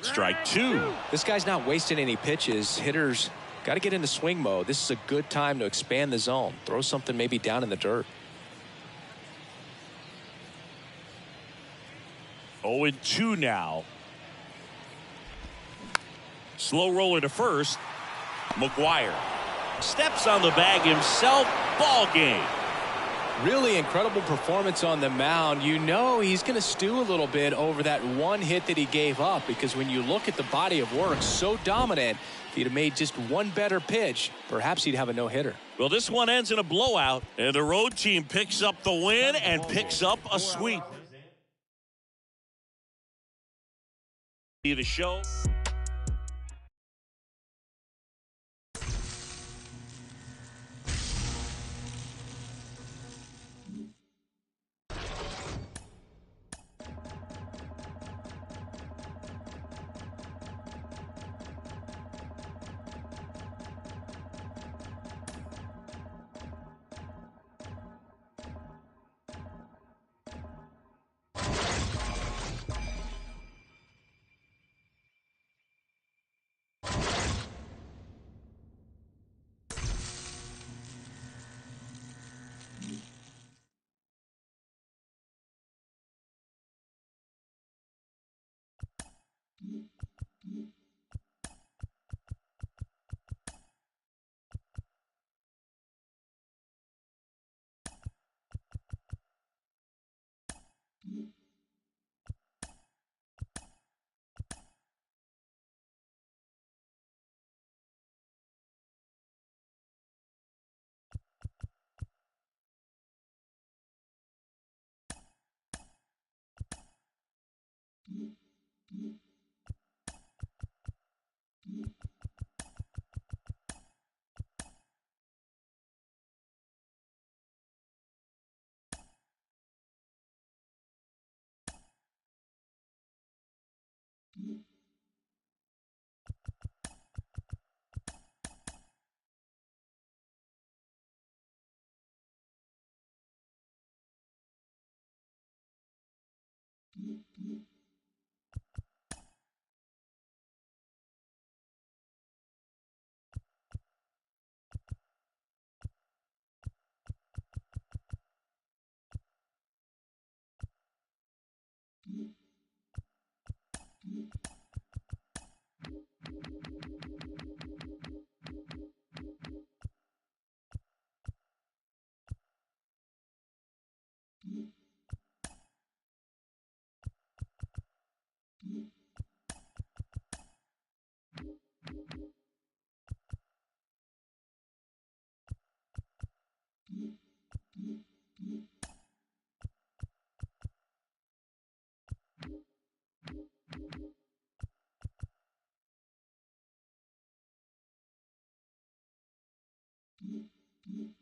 [SPEAKER 2] Strike 2.
[SPEAKER 1] This guy's not wasting any pitches. Hitters got to get into swing mode. This is a good time to expand the zone. Throw something maybe down in the dirt.
[SPEAKER 2] 0-2 now. Slow roller to first. McGuire steps on the bag himself. Ball game.
[SPEAKER 1] Really incredible performance on the mound. You know he's going to stew a little bit over that one hit that he gave up, because when you look at the body of work, so dominant. If he'd have made just one better pitch, perhaps he'd have a no-hitter.
[SPEAKER 2] Well, this one ends in a blowout, and the road team picks up the win and picks up a sweep. See the show.
[SPEAKER 3] ball.